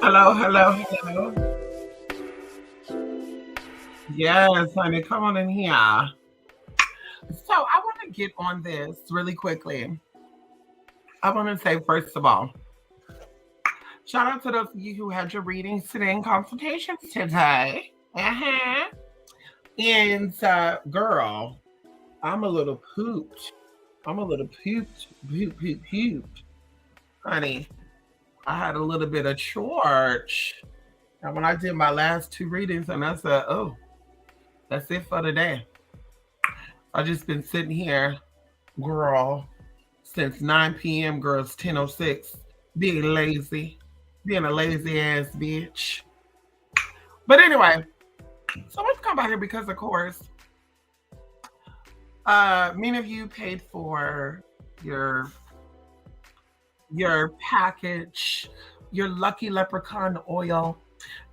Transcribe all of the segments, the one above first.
Hello, hello, hello. Yes, honey, come on in here. So I want to get on this really quickly. I want to say, first of all, shout out to those of you who had your readings today and consultations today. And girl, I'm a little pooped. I'm a little pooped. Honey, I had a little bit of church. And when I did my last two readings, and I said, oh, that's it for today. I just been sitting here, girl, since 9 p.m., girls, 10:06, being lazy, being a lazy ass bitch. But anyway, so let's come by here because, of course, many of you paid for your package, your Lucky Leprechaun oil,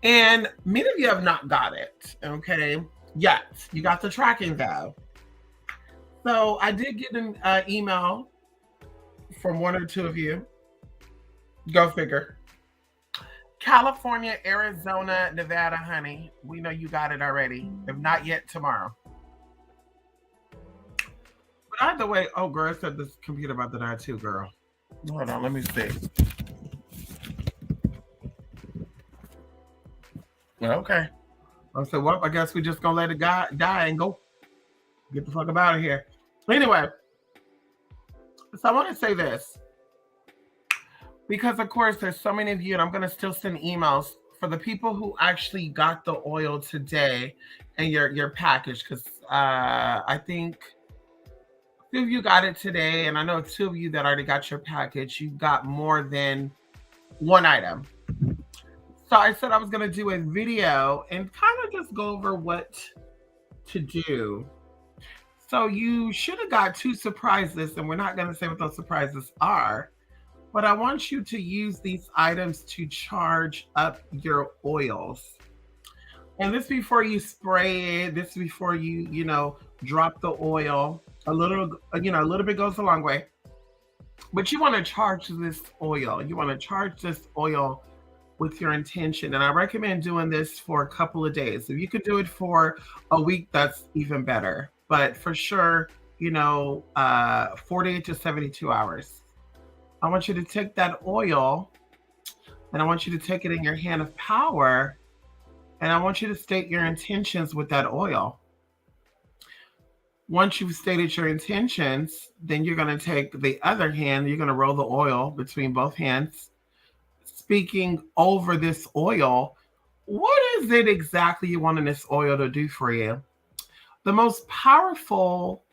and many of you have not got it. Okay, yet you got the tracking though. So I did get an email from one or two of you. Go figure. California, Arizona, Nevada, honey. We know you got it already. If not yet, tomorrow. But either way, oh, girl, it said this computer about to die too, girl. Hold on, let me see. Okay. I said, well, I guess we just gonna let it die and go. Get the fuck up out of here. Anyway, so I want to say this. Because of course there's so many of you, and I'm gonna still send emails for the people who actually got the oil today and your package, because I think a few of you got it today, and I know two of you that already got your package, you got more than one item. So I said I was gonna do a video and kind of just go over what to do. So you should have got two surprises, and we're not gonna say what those surprises are. But I want you to use these items to charge up your oils. And this before you spray it, this before you drop the oil. A little bit goes a long way. But you want to charge this oil. You want to charge this oil with your intention. And I recommend doing this for a couple of days. If you could do it for a week, that's even better. But for sure, 48 to 72 hours. I want you to take that oil and I want you to take it in your hand of power and I want you to state your intentions with that oil. Once you've stated your intentions, then you're going to take the other hand, you're going to roll the oil between both hands, speaking over this oil. What is it exactly you want this oil to do for you? The most powerful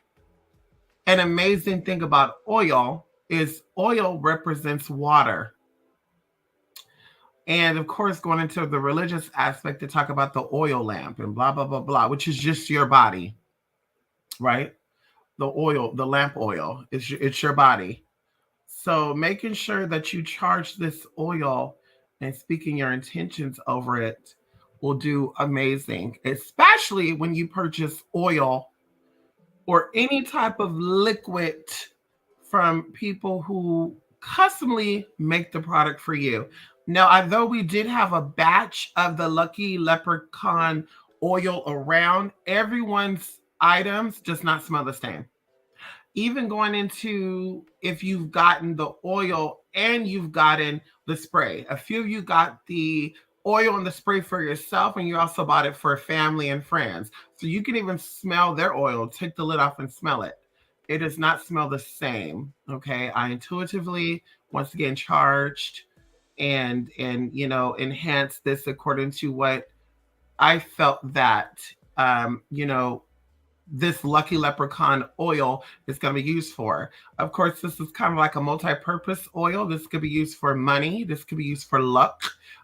and amazing thing about oil is oil represents water. And of course, going into the religious aspect to talk about the oil lamp and blah, blah, blah, blah, which is just your body, right? The oil, the lamp oil, it's your body. So making sure that you charge this oil and speaking your intentions over it will do amazing, especially when you purchase oil or any type of liquid from people who customly make the product for you. Now, although we did have a batch of the Lucky Leprechaun oil around, everyone's items does not smell the same. Even going into if you've gotten the oil and you've gotten the spray. A few of you got the oil and the spray for yourself, and you also bought it for family and friends. So you can even smell their oil. Take the lid off and smell it. It does not smell the same. Okay. I intuitively, once again, charged and enhanced this according to what I felt that this Lucky Leprechaun oil is going to be used for. Of course, this is kind of like a multi-purpose oil. This could be used for money. This could be used for luck.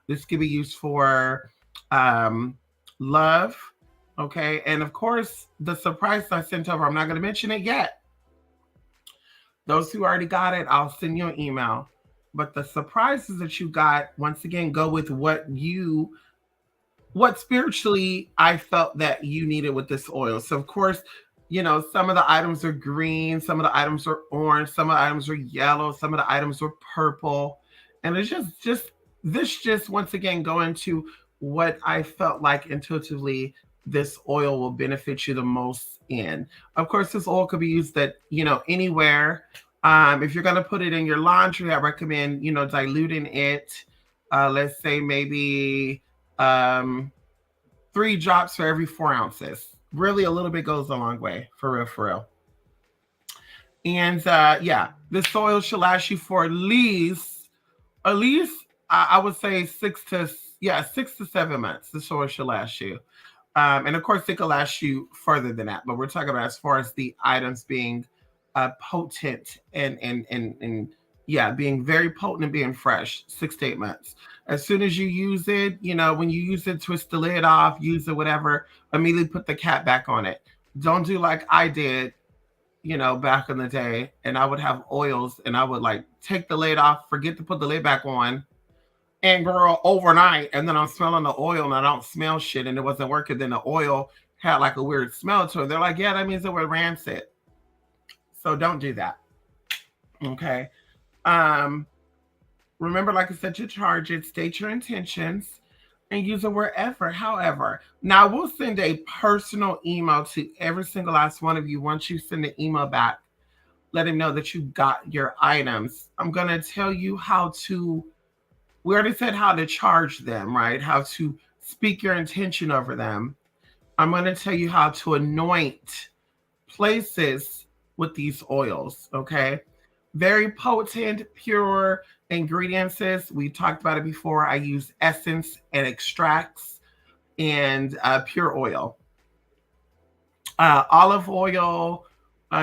This could be used for love. Okay. And of course, the surprise I sent over, I'm not going to mention it yet. Those who already got it, I'll send you an email. But the surprises that you got, once again, go with what spiritually I felt that you needed with this oil. So of course, some of the items are green, some of the items are orange, some of the items are yellow, some of the items are purple. And it's just once again going to what I felt like intuitively this oil will benefit you the most in. Of course, this oil could be used anywhere. If you're gonna put it in your laundry, I recommend, diluting it. Let's say maybe 3 drops for every 4 ounces. Really, a little bit goes a long way, for real, for real. And yeah, this oil should last you for at least I would say 6 to 7 months. This oil should last you. And of course, it could last you further than that. But we're talking about as far as the items being potent and yeah, being very potent and being fresh, 6 to 8 months. As soon as you use it, when you use it, twist the lid off, use it, whatever, immediately put the cap back on it. Don't do like I did, back in the day. And I would have oils and I would like take the lid off, forget to put the lid back on, and girl, overnight. And then I'm smelling the oil and I don't smell shit and it wasn't working. Then the oil had like a weird smell to it. They're like, yeah, that means it was rancid. So don't do that. Okay. Remember, like I said, to charge it, state your intentions, and use the word effort. However, now we'll send a personal email to every single last one of you once you send the email back. Let him know that you got your items. I'm going to tell you we already said how to charge them, right? How to speak your intention over them. I'm going to tell you how to anoint places with these oils, okay? Very potent, pure ingredients. We talked about it before. I use essence and extracts and pure oil. Olive oil,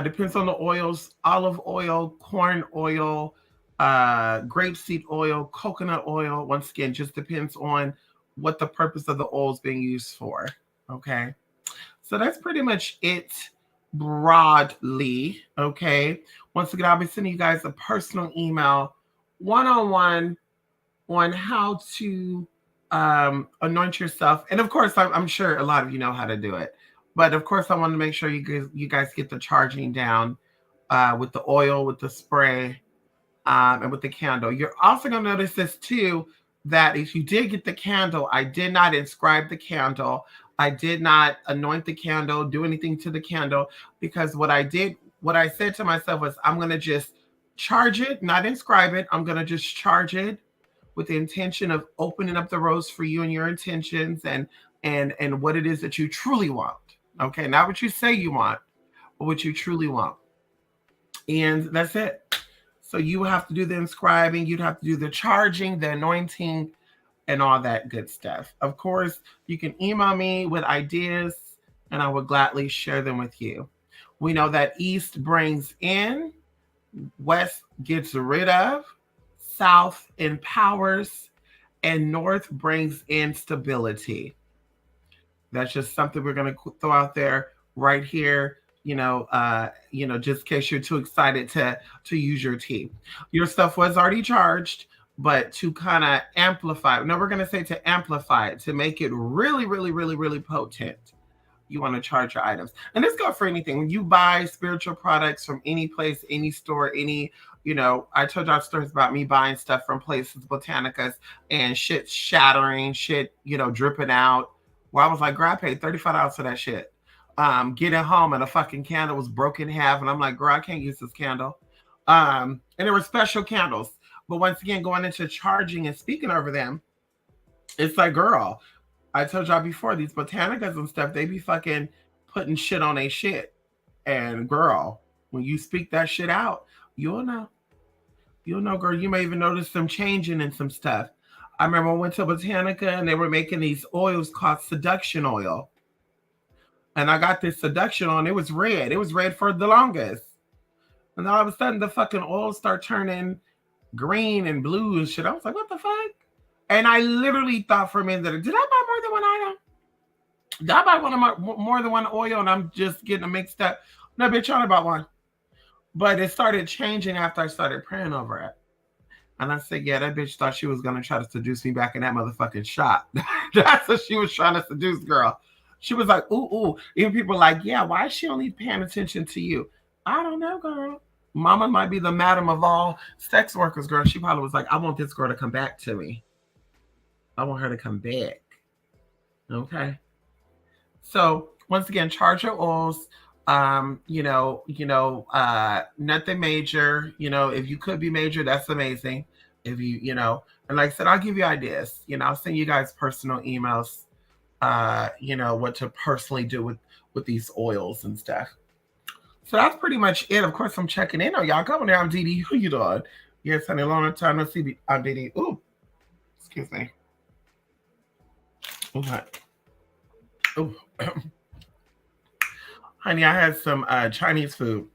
depends on the oils. Olive oil, corn oil, grapeseed oil, coconut oil. Once again, just depends on what the purpose of the oil is being used for. Okay. So that's pretty much it broadly. Okay. Once again, I'll be sending you guys a personal email one-on-one on how to anoint yourself. And of course, I'm sure a lot of you know how to do it. But of course, I want to make sure you guys get the charging down with the oil, with the spray, and with the candle. You're also going to notice this too, that if you did get the candle, I did not inscribe the candle. I did not anoint the candle, do anything to the candle, because what I said to myself was, I'm going to just charge it, not inscribe it. I'm going to just charge it with the intention of opening up the rose for you and your intentions and what it is that you truly want. Okay, not what you say you want, but what you truly want. And that's it. So you have to do the inscribing, you'd have to do the charging, the anointing, and all that good stuff. Of course, you can email me with ideas, and I will gladly share them with you. We know that East brings in, West gets rid of, South empowers, and North brings in stability. That's just something we're going to throw out there right here. Just in case you're too excited to use your tea. Your stuff was already charged, but to kind of amplify. No, we're going to say to amplify it, to make it really, really, really, really potent. You want to charge your items. And this goes for anything. When you buy spiritual products from any place, any store, I told y'all stories about me buying stuff from places, Botanicas, and shit shattering, shit, dripping out. Where I was like, girl, I paid $35 for that shit. Getting home and a fucking candle was broken in half. And I'm like, girl, I can't use this candle. And there were special candles. But once again, going into charging and speaking over them, it's like, girl, I told y'all before, these Botanicas and stuff, they be fucking putting shit on their shit. And girl, when you speak that shit out, you'll know. You'll know, girl. You may even notice some changing in some stuff. I remember I went to Botanica and they were making these oils called seduction oil. And I got this seduction on. It was red. It was red for the longest. And then all of a sudden, the fucking oils start turning green and blue and shit. I was like, what the fuck? And I literally thought for a minute, did I buy more than one item? Did I buy more than one oil and I'm just getting them mixed up? No, bitch, I only bought one. But it started changing after I started praying over it. And I said, yeah, that bitch thought she was going to try to seduce me back in that motherfucking shop. That's what she was trying to seduce, girl. She was like, ooh, ooh. Even people were like, yeah, why is she only paying attention to you? I don't know, girl. Mama might be the madam of all sex workers, girl. She probably was like, I want this girl to come back to me. I want her to come back. Okay. So once again, charge your oils. Nothing major. If you could be major, that's amazing. If and like I said, I'll give you ideas. I'll send you guys personal emails. What to personally do with these oils and stuff. So that's pretty much it. Of course, I'm checking in on y'all. Coming there, I'm Dee. Who you doing? Yes, honey, long time no see. I'm Dee. Ooh, excuse me. Okay. Ooh. Honey, I had some Chinese food,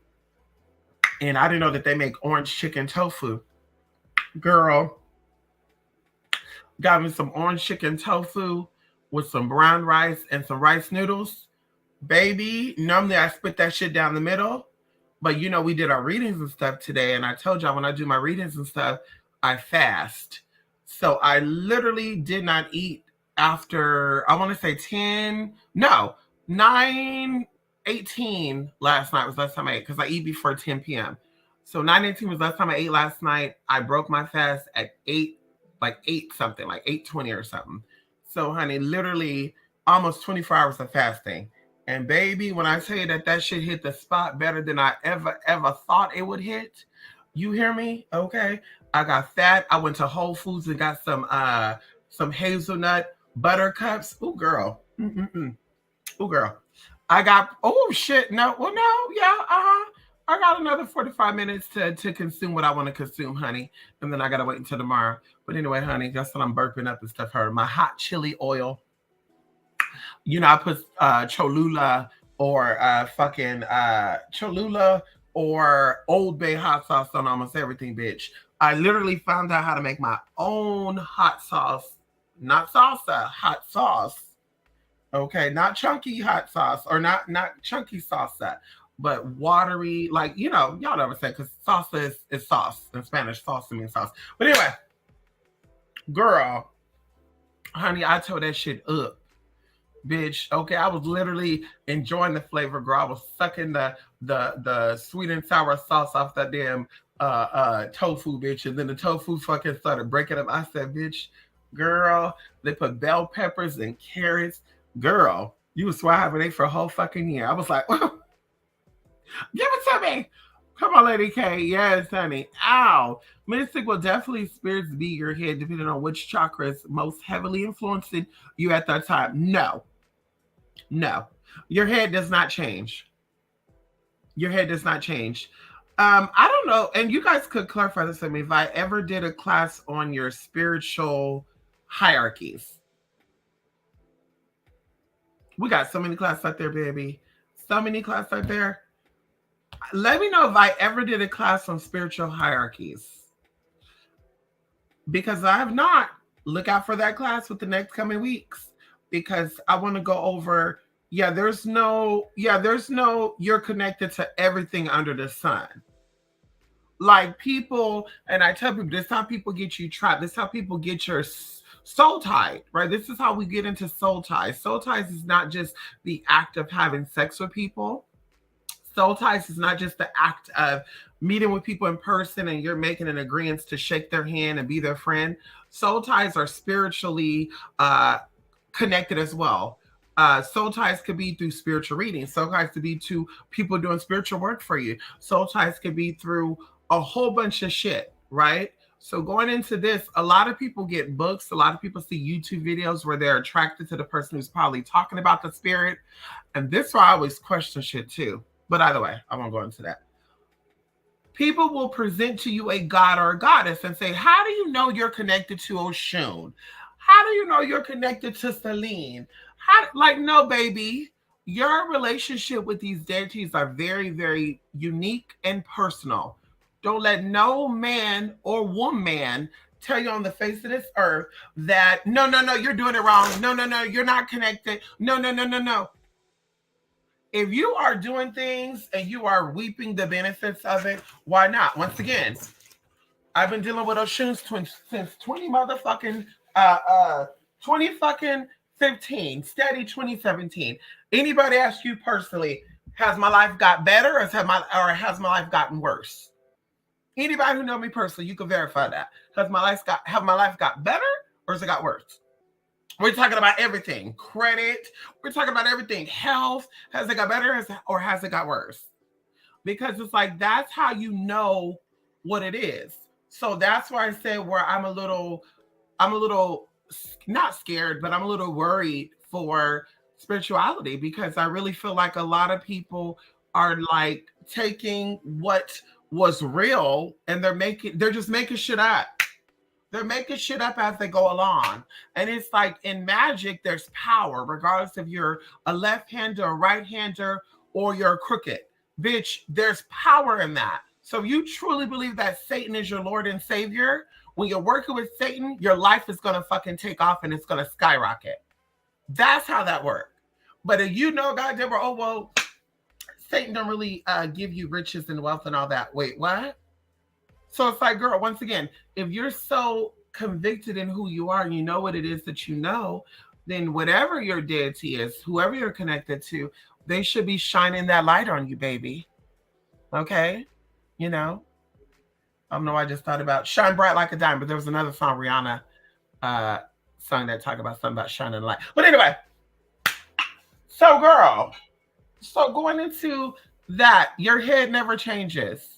and I didn't know that they make orange chicken tofu. Girl, got me some orange chicken tofu with some brown rice and some rice noodles. Baby, normally I split that shit down the middle, but we did our readings and stuff today, and I told y'all when I do my readings and stuff, I fast. So I literally did not eat after, I want to say 9:18 last night was last time I ate, because I eat before 10 p.m. So 9:18 was last time I ate last night. I broke my fast at 8 something, like 8:20 or something. So honey, literally almost 24 hours of fasting. And baby, when I tell you that shit hit the spot better than I ever thought it would hit, you hear me? Okay. I got fat. I went to Whole Foods and got some hazelnut butter cups. Ooh, girl. Ooh, girl. I got, oh shit. No, well, no, yeah, I got another 45 minutes to consume what I want to consume, honey. And then I gotta wait until tomorrow. But anyway, honey, that's what I'm burping up and stuff. My hot chili oil. I put Cholula or Cholula or Old Bay hot sauce on almost everything, bitch. I literally found out how to make my own hot sauce, not salsa, hot sauce. Okay, not chunky hot sauce or not chunky salsa, but watery, like y'all never say, because salsa is sauce in Spanish. Salsa means sauce. But anyway, girl, honey, I tore that shit up. Bitch, okay, I was literally enjoying the flavor, girl. I was sucking the sweet and sour sauce off that damn tofu, bitch, and then the tofu fucking started breaking up. I said, bitch, girl, they put bell peppers and carrots. Girl, you was swear I for a whole fucking year. I was like, give it to me. Come on, Lady K. Yes, honey. Ow. Mystic will definitely spirits be your head depending on which chakras most heavily influencing you at that time. No. Your head does not change. Your head does not change. I don't know, and you guys could clarify this with me if I ever did a class on your spiritual hierarchies. We got so many classes out there, baby. So many classes out there. Let me know if I ever did a class on spiritual hierarchies. Because I have not. Look out for that class with the next coming weeks. Because I want to go over, there's no, you're connected to everything under the sun. Like people, and I tell people, this is how people get you trapped. This is how people get your soul tied, right? This is how we get into soul ties. Soul ties is not just the act of having sex with people. Soul ties is not just the act of meeting with people in person and you're making an agreement to shake their hand and be their friend. Soul ties are spiritually connected as well. Soul ties could be through spiritual reading. Soul ties could be to people doing spiritual work for you. Soul ties could be through a whole bunch of shit, right? So going into this, a lot of people get books. A lot of people see YouTube videos where they're attracted to the person who's probably talking about the spirit. And this is why I always question shit too. But either way, I won't go into that. People will present to you a god or a goddess and say, how do you know you're connected to Oshun? How do you know you're connected to Selene? No, baby. Your relationship with these deities are very, very unique and personal. Don't let no man or woman tell you on the face of this earth that, no, you're doing it wrong. No, you're not connected. No. If you are doing things and you are reaping the benefits of it, why not? Once again, I've been dealing with Oshun since 20 motherfucking uh uh 20 fucking 15, steady 2017. Anybody ask you personally, has my life got better or has my life gotten worse? Anybody who know me personally, you can verify that. Have my life got better or has it got worse? We're talking about everything. Credit. We're talking about everything. Health. Has it got better or has it got worse? Because it's like that's how you know what it is. So that's why I say where I'm a little not scared, but I'm a little worried for spirituality because I really feel like a lot of people are like taking what was real and they're just making shit up. They're making shit up as they go along. And it's like in magic, there's power, regardless if you're a left-hander, a right-hander, or you're crooked. Bitch, there's power in that. So if you truly believe that Satan is your Lord and Savior, when you're working with Satan, your life is going to fucking take off and it's going to skyrocket. That's how that works. But if you know, God, Deborah, oh, well, Satan don't really give you riches and wealth and all that. Wait, what? So it's like, girl, once again, if you're so convicted in who you are and you know what it is that you know, then whatever your deity is, whoever you're connected to, they should be shining that light on you, baby. Okay? You know? I don't know. I just thought about Shine Bright Like a Diamond, but there was another song, Rihanna song that talked about something about shining light. But anyway, so girl, so going into that, your head never changes.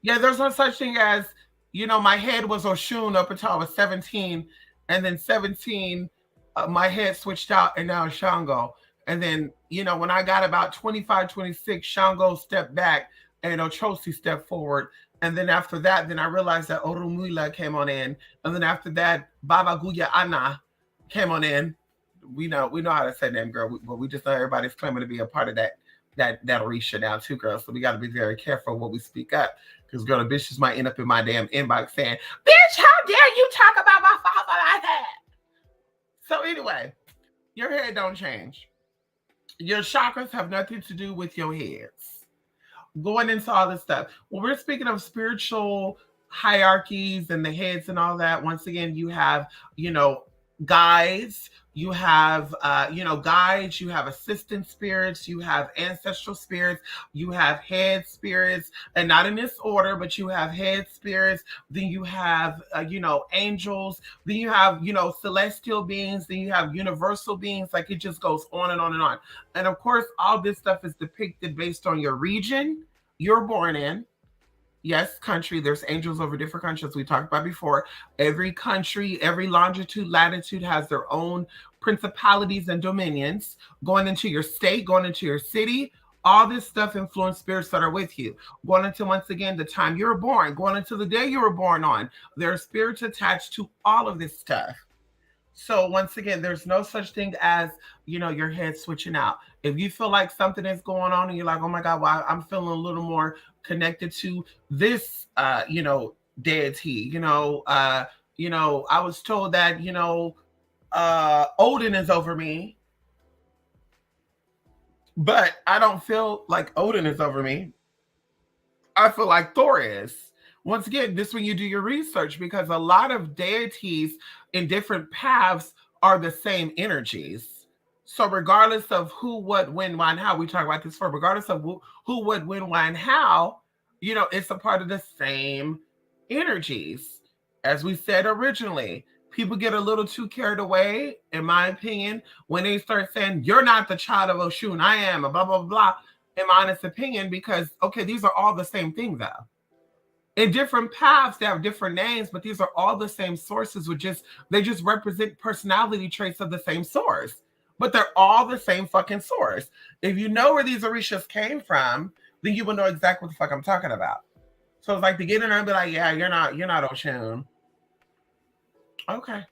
Yeah, there's no such thing as, my head was Oshun up until I was 17. And then 17, my head switched out and now it's Shango. And then, when I got about 25, 26, Shango stepped back and Ochosi stepped forward. And then after that, then I realized that Orumila came on in. And then after that, Baba Guya Ana came on in. We know how to say name, girl, but we just know everybody's claiming to be a part of that Orisha now too, girl. So we got to be very careful what we speak up. Because girl, the bitches might end up in my damn inbox saying, bitch, how dare you talk about my father like that? So anyway, your head don't change. Your chakras have nothing to do with your heads. Going into all this stuff. When we're speaking of spiritual hierarchies and the heads and all that, once again, you have, guides, you have guides, you have assistant spirits, you have ancestral spirits, you have head spirits, and not in this order, but you have head spirits, then you have angels, then you have celestial beings, then you have universal beings. Like it just goes on and on and on. And of course, all this stuff is depicted based on your region you're born in. Yes, country. There's angels over different countries we talked about before. Every country, every longitude, latitude has their own principalities and dominions. Going into your state, going into your city, all this stuff influence spirits that are with you. Going into, once again, the time you were born, going into the day you were born on. There are spirits attached to all of this stuff. So once again, there's no such thing as, your head switching out. If you feel like something is going on and you're like, oh my God, well, I'm feeling a little more connected to this, deity, I was told that, Odin is over me, but I don't feel like Odin is over me. I feel like Thor is. Once again, this is when you do your research, because a lot of deities in different paths are the same energies. So regardless of who, what, when, why, and how, we talk about this for, regardless of who, what, when, why, and how, it's a part of the same energies. As we said originally, people get a little too carried away, in my opinion, when they start saying, you're not the child of Oshun, I am, a blah, blah, blah, in my honest opinion, because, okay, these are all the same thing, though. In different paths, they have different names, but these are all the same sources, they just represent personality traits of the same source. But they're all the same fucking source. If you know where these Orishas came from, then you will know exactly what the fuck I'm talking about. So it's like to get in there and be like, yeah, you're not Oshun. Okay.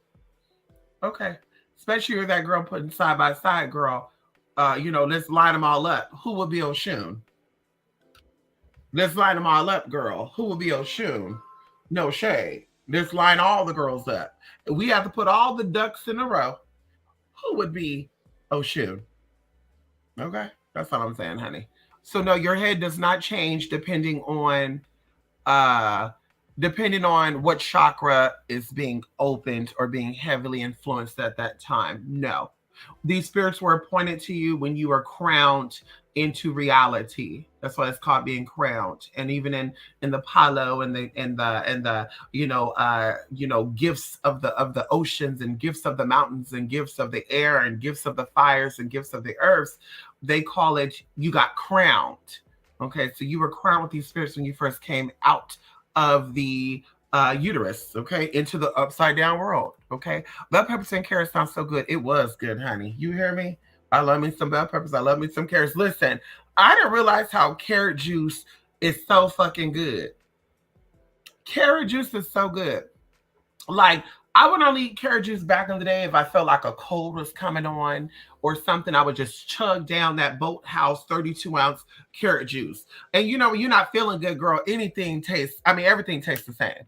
Especially if that girl putting side by side, girl. Let's line them all up. Who would be Oshun? Let's line them all up, girl. Who will be Oshun? No shade. Let's line all the girls up. We have to put all the ducks in a row. Who would be Oshun? Okay, that's all I'm saying, honey. So no, your head does not change depending on depending on what chakra is being opened or being heavily influenced at that time. No. These spirits were appointed to you when you were crowned into reality. That's why it's called being crowned. And even in the palo and the gifts of the oceans and gifts of the mountains and gifts of the air and gifts of the fires and gifts of the earths, they call it you got crowned. Okay, so you were crowned with these spirits when you first came out of the uterus, okay, into the upside down world. Okay, bell peppers and carrots sound so good. It was good, honey. You hear me? I love me some bell peppers. I love me some carrots. Listen, I didn't realize how carrot juice is so fucking good. Carrot juice is so good. Like, I would only eat carrot juice back in the day if I felt like a cold was coming on or something. I would just chug down that Boathouse 32-ounce carrot juice. And when you're not feeling good, girl, everything tastes the same.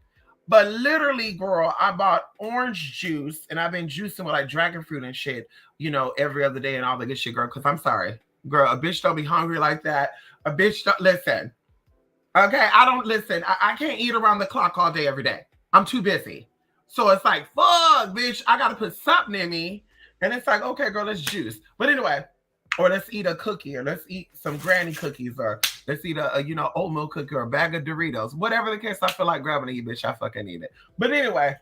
But literally, girl, I bought orange juice and I've been juicing with like dragon fruit and shit, every other day and all the good shit, girl. Because I'm sorry, girl, a bitch don't be hungry like that. A bitch don't listen. Okay, I don't listen. I can't eat around the clock all day, every day. I'm too busy. So it's like, fuck, bitch, I got to put something in me. And it's like, okay, girl, let's juice. But anyway, or let's eat a cookie, or let's eat some granny cookies, or let's eat a oatmeal cookie, or a bag of Doritos. Whatever the case, I feel like grabbing it, bitch, I fucking eat it. But anyway,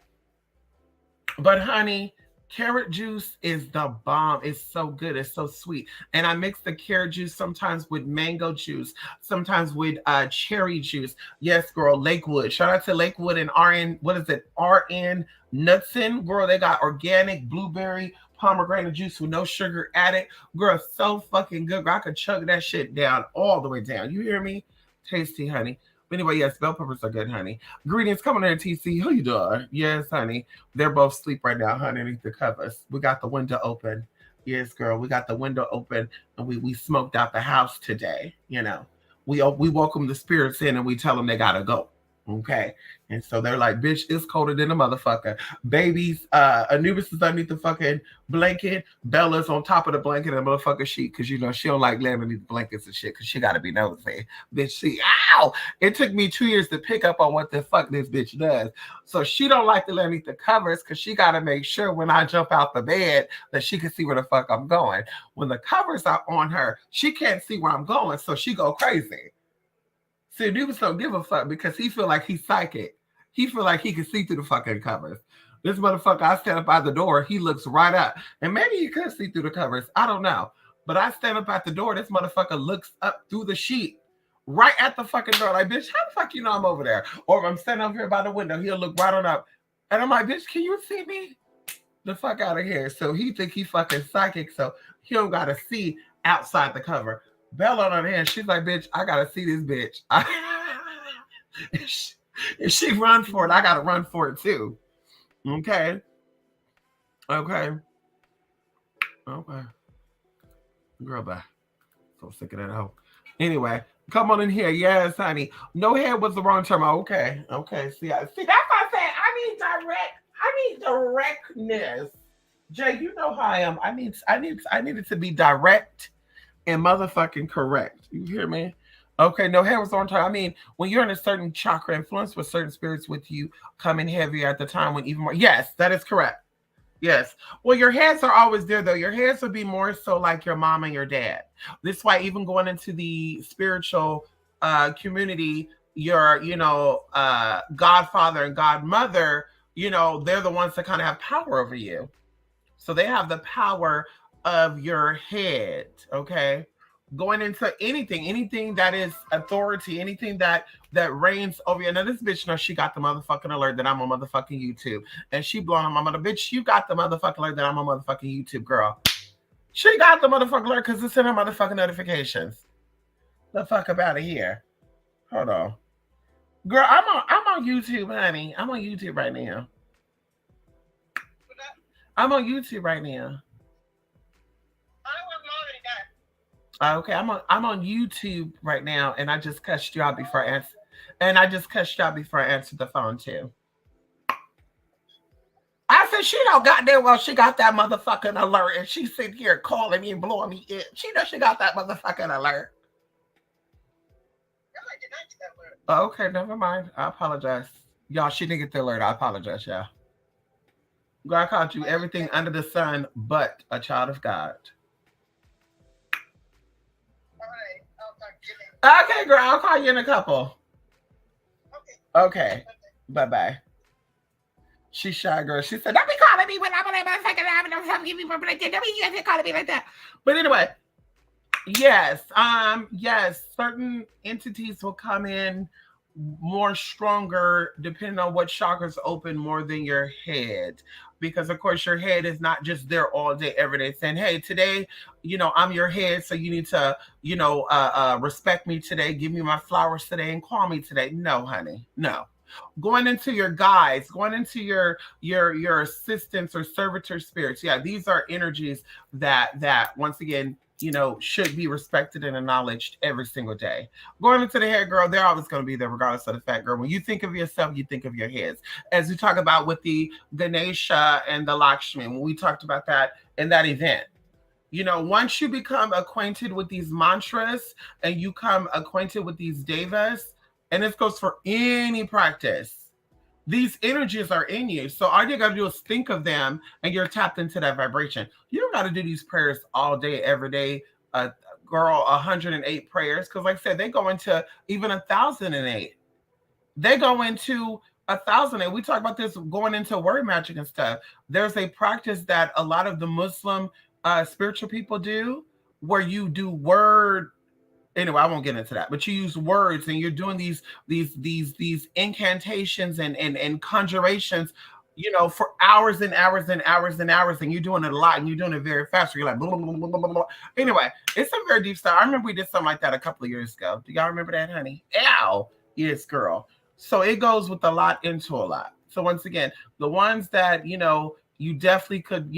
honey, carrot juice is the bomb. It's so good. It's so sweet. And I mix the carrot juice sometimes with mango juice, sometimes with cherry juice. Yes, girl, Lakewood. Shout out to Lakewood and RN. What is it? RN Nutson. Girl, they got organic blueberry pomegranate juice with no sugar added. Girl, so fucking good. Girl, I could chug that shit down all the way down. You hear me? Tasty, honey. But anyway, yes, bell peppers are good, honey. Greetings, coming in, TC. Who you doing? Yes, honey. They're both asleep right now, honey, underneath the covers. We got the window open. Yes, girl. We got the window open, and we smoked out the house today. We welcome the spirits in, and we tell them they gotta go. Okay. And so they're like, bitch, it's colder than a motherfucker. Babies, Anubis is underneath the fucking blanket. Bella's on top of the blanket and the motherfucker sheet because, she don't like laying underneath the blankets and shit because she got to be nosy. Bitch, ow! It took me 2 years to pick up on what the fuck this bitch does. So she don't like to lay underneath the covers because she got to make sure when I jump out the bed that she can see where the fuck I'm going. When the covers are on her, she can't see where I'm going, so she go crazy. See, Anubis don't give a fuck because he feel like he's psychic. He feel like he can see through the fucking covers. This motherfucker, I stand up by the door, he looks right up. And maybe he could see through the covers. I don't know. But I stand up at the door, this motherfucker looks up through the sheet, right at the fucking door. Like, bitch, how the fuck you know I'm over there? Or if I'm standing over here by the window, he'll look right on up. And I'm like, bitch, can you see me? The fuck out of here. So he think he fucking psychic, so he don't gotta see outside the cover. Bella on her hand, she's like, bitch, I gotta see this bitch. If she run for it, I gotta run for it too. Okay. Girl, bye. So sick of that hoe. Anyway, come on in here. Yes, honey. No head was the wrong term. Okay. See, that's what I said. I need directness. Jay, you know how I am. I need it to be direct and motherfucking correct. You hear me? Okay, no hair was on time. I mean, when you're in a certain chakra influence with certain spirits with you coming heavier at the time when even more. Yes, that is correct. Yes. Well, your heads are always there, though. Your heads would be more so like your mom and your dad. This is why even going into the spiritual community, your, godfather and godmother, they're the ones that kind of have power over you. So they have the power of your head, okay? Going into anything that is authority, anything that reigns over you. Now this bitch knows she got the motherfucking alert that I'm on motherfucking YouTube. And she blowing my mother, bitch, you got the motherfucking alert that I'm on motherfucking YouTube, girl. She got the motherfucking alert because it's in her motherfucking notifications. The fuck up out of here. Hold on. Girl, I'm on YouTube, honey. I'm on YouTube right now. I'm on YouTube right now. Okay, I'm on YouTube right now, and I just cussed you out before I answer. And I just cussed you out before I answered the phone too. I said she don't goddamn well she got that motherfucking alert, and she's sitting here calling me and blowing me in. She knows she got that motherfucking alert. Okay, never mind. I apologize. Y'all, she didn't get the alert. I apologize, y'all. God called you everything under the sun but a child of God. Okay, girl, I'll call you in a couple. Okay. Bye bye. She's shy, girl. She said, "Don't be calling me when I'm on my second time. Don't give me for like that. Don't be calling me like that." But anyway, yes, certain entities will come in more stronger depending on what chakras open more than your head, because of course your head is not just there all day every day saying, hey, today, I'm your head, so you need to, respect me today, give me my flowers today, and call me today. No, honey, no. Going into your guides, going into your assistants or servitor spirits, yeah, these are energies that once again, should be respected and acknowledged every single day. Going into the head, girl, they're always going to be there regardless of the fact, girl. When you think of yourself, you think of your heads. As we talk about with the Ganesha and the Lakshmi, when we talked about that in that event, once you become acquainted with these mantras and you come acquainted with these devas, and this goes for any practice, these energies are in you. So all you got to do is think of them and you're tapped into that vibration. You don't got to do these prayers all day, every day. Girl, 108 prayers. Because like I said, they go into even 1,008. They go into 1,000. And we talk about this going into word magic and stuff. There's a practice that a lot of the Muslim spiritual people do where you do word. Anyway, I won't get into that, but you use words and you're doing these incantations and conjurations, for hours and hours and hours and hours, and you're doing it a lot and you're doing it very fast. You're like, blah, blah, blah, blah, blah. Anyway, it's some very deep stuff. I remember we did something like that a couple of years ago. Do y'all remember that, honey? Ow. Yes, girl. So it goes with a lot into a lot. So once again, the ones that, you definitely could,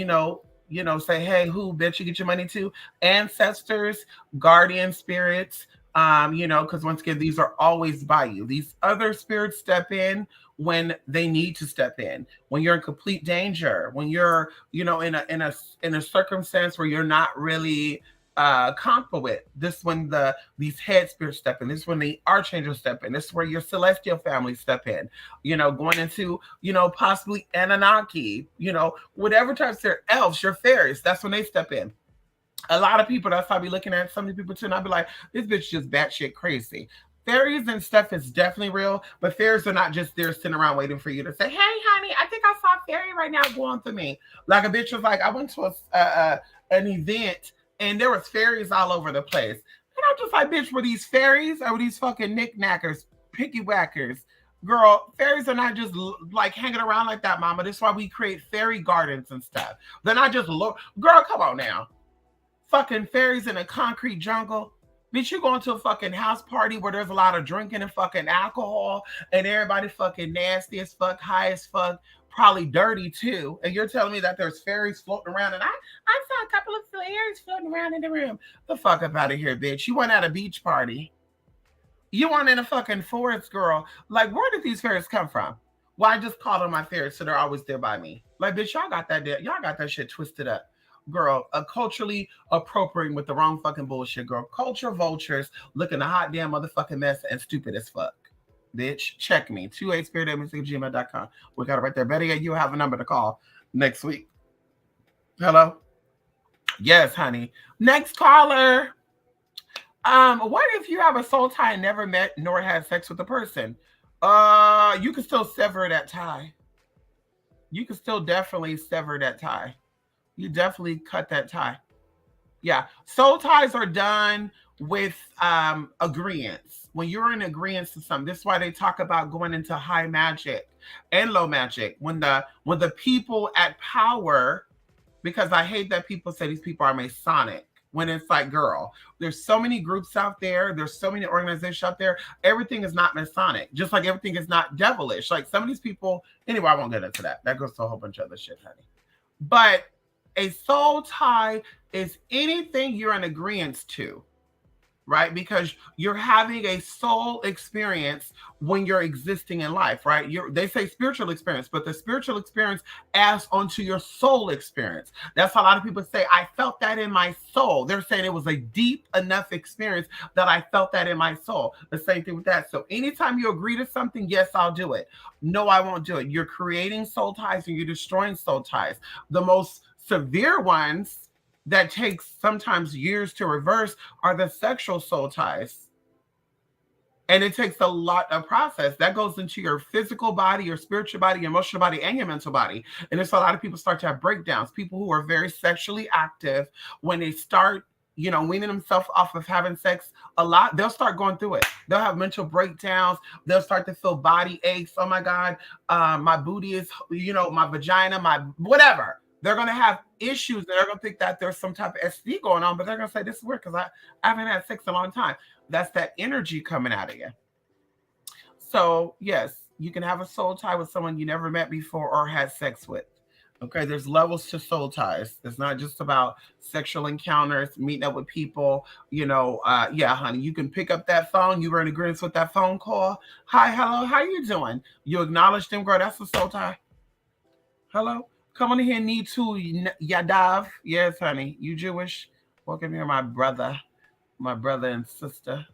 say, hey, who bet you get your money to? Ancestors, guardian spirits, because once again, these are always by you. These other spirits step in when they need to step in, when you're in complete danger, when you're, in a circumstance where you're not really comfortable with. This when these head spirits step in. This is when the archangels step in. This is where your celestial family step in. Going into possibly Anunnaki. Whatever types they're elves, your fairies. That's when they step in. A lot of people. That's how I be looking at some of the people too, and I'll be like, this bitch just batshit crazy. Fairies and stuff is definitely real, but fairies are not just there sitting around waiting for you to say, hey, honey, I think I saw a fairy right now going for me. Like a bitch was like, I went to an event and there was fairies all over the place. And I'm just like, bitch, were these fairies or were these fucking knickknackers, picky whackers? Girl, fairies are not just like hanging around like that, mama. That's why we create fairy gardens and stuff. They're not just girl, come on now. Fucking fairies in a concrete jungle. Bitch, you going to a fucking house party where there's a lot of drinking and fucking alcohol and everybody fucking nasty as fuck, high as fuck, probably dirty too. And you're telling me that there's fairies floating around, and I saw a couple of fairies floating around in the room. The fuck up out of here, bitch. You went at a beach party. You weren't in a fucking forest, girl. Like, where did these fairies come from? Well, I just called them my fairies, so they're always there by me. Like, bitch, y'all got that shit twisted up. Girl, culturally appropriating with the wrong fucking bullshit, girl. Culture vultures looking a hot damn motherfucking mess and stupid as fuck. Bitch, check me. 28spirit@gmail.com. We got it right there. Better yet, you have a number to call next week. Hello? Yes, honey. Next caller. What if you have a soul tie and never met nor had sex with a person? You can still sever that tie. You can still definitely sever that tie. You definitely cut that tie. Yeah. Soul ties are done with agreements. When you're in agreement to something, this is why they talk about going into high magic and low magic. When the people at power, because I hate that people say these people are Masonic. When it's like, girl, there's so many groups out there. There's so many organizations out there. Everything is not Masonic, just like everything is not devilish. Like some of these people, anyway, I won't get into that. That goes to a whole bunch of other shit, honey. But a soul tie is anything you're in agreement to. right? Because you're having a soul experience when you're existing in life, right? They say spiritual experience, but the spiritual experience adds onto your soul experience. That's how a lot of people say, I felt that in my soul. They're saying it was a deep enough experience that I felt that in my soul. The same thing with that. So anytime you agree to something, yes, I'll do it. No, I won't do it. You're creating soul ties and you're destroying soul ties. The most severe ones that takes sometimes years to reverse are the sexual soul ties. And it takes a lot of process that goes into your physical body, your spiritual body, your emotional body, and your mental body. And there's a lot of people start to have breakdowns. People who are very sexually active, when they start, weaning themselves off of having sex a lot, they'll start going through it. They'll have mental breakdowns. They'll start to feel body aches. Oh my God, my booty is, my vagina, my whatever. They're going to have issues. They're going to think that there's some type of SD going on, but they're going to say, this is weird because I haven't had sex in a long time. That's that energy coming out of you. So, yes, you can have a soul tie with someone you never met before or had sex with. Okay, there's levels to soul ties. It's not just about sexual encounters, meeting up with people. Yeah, honey, you can pick up that phone. You were in agreement with that phone call. Hi, hello, how you doing? You acknowledge them, girl. That's a soul tie. Hello, come on in here. Need to Yadav. Yes, honey, you Jewish? Welcome here, my brother and sister.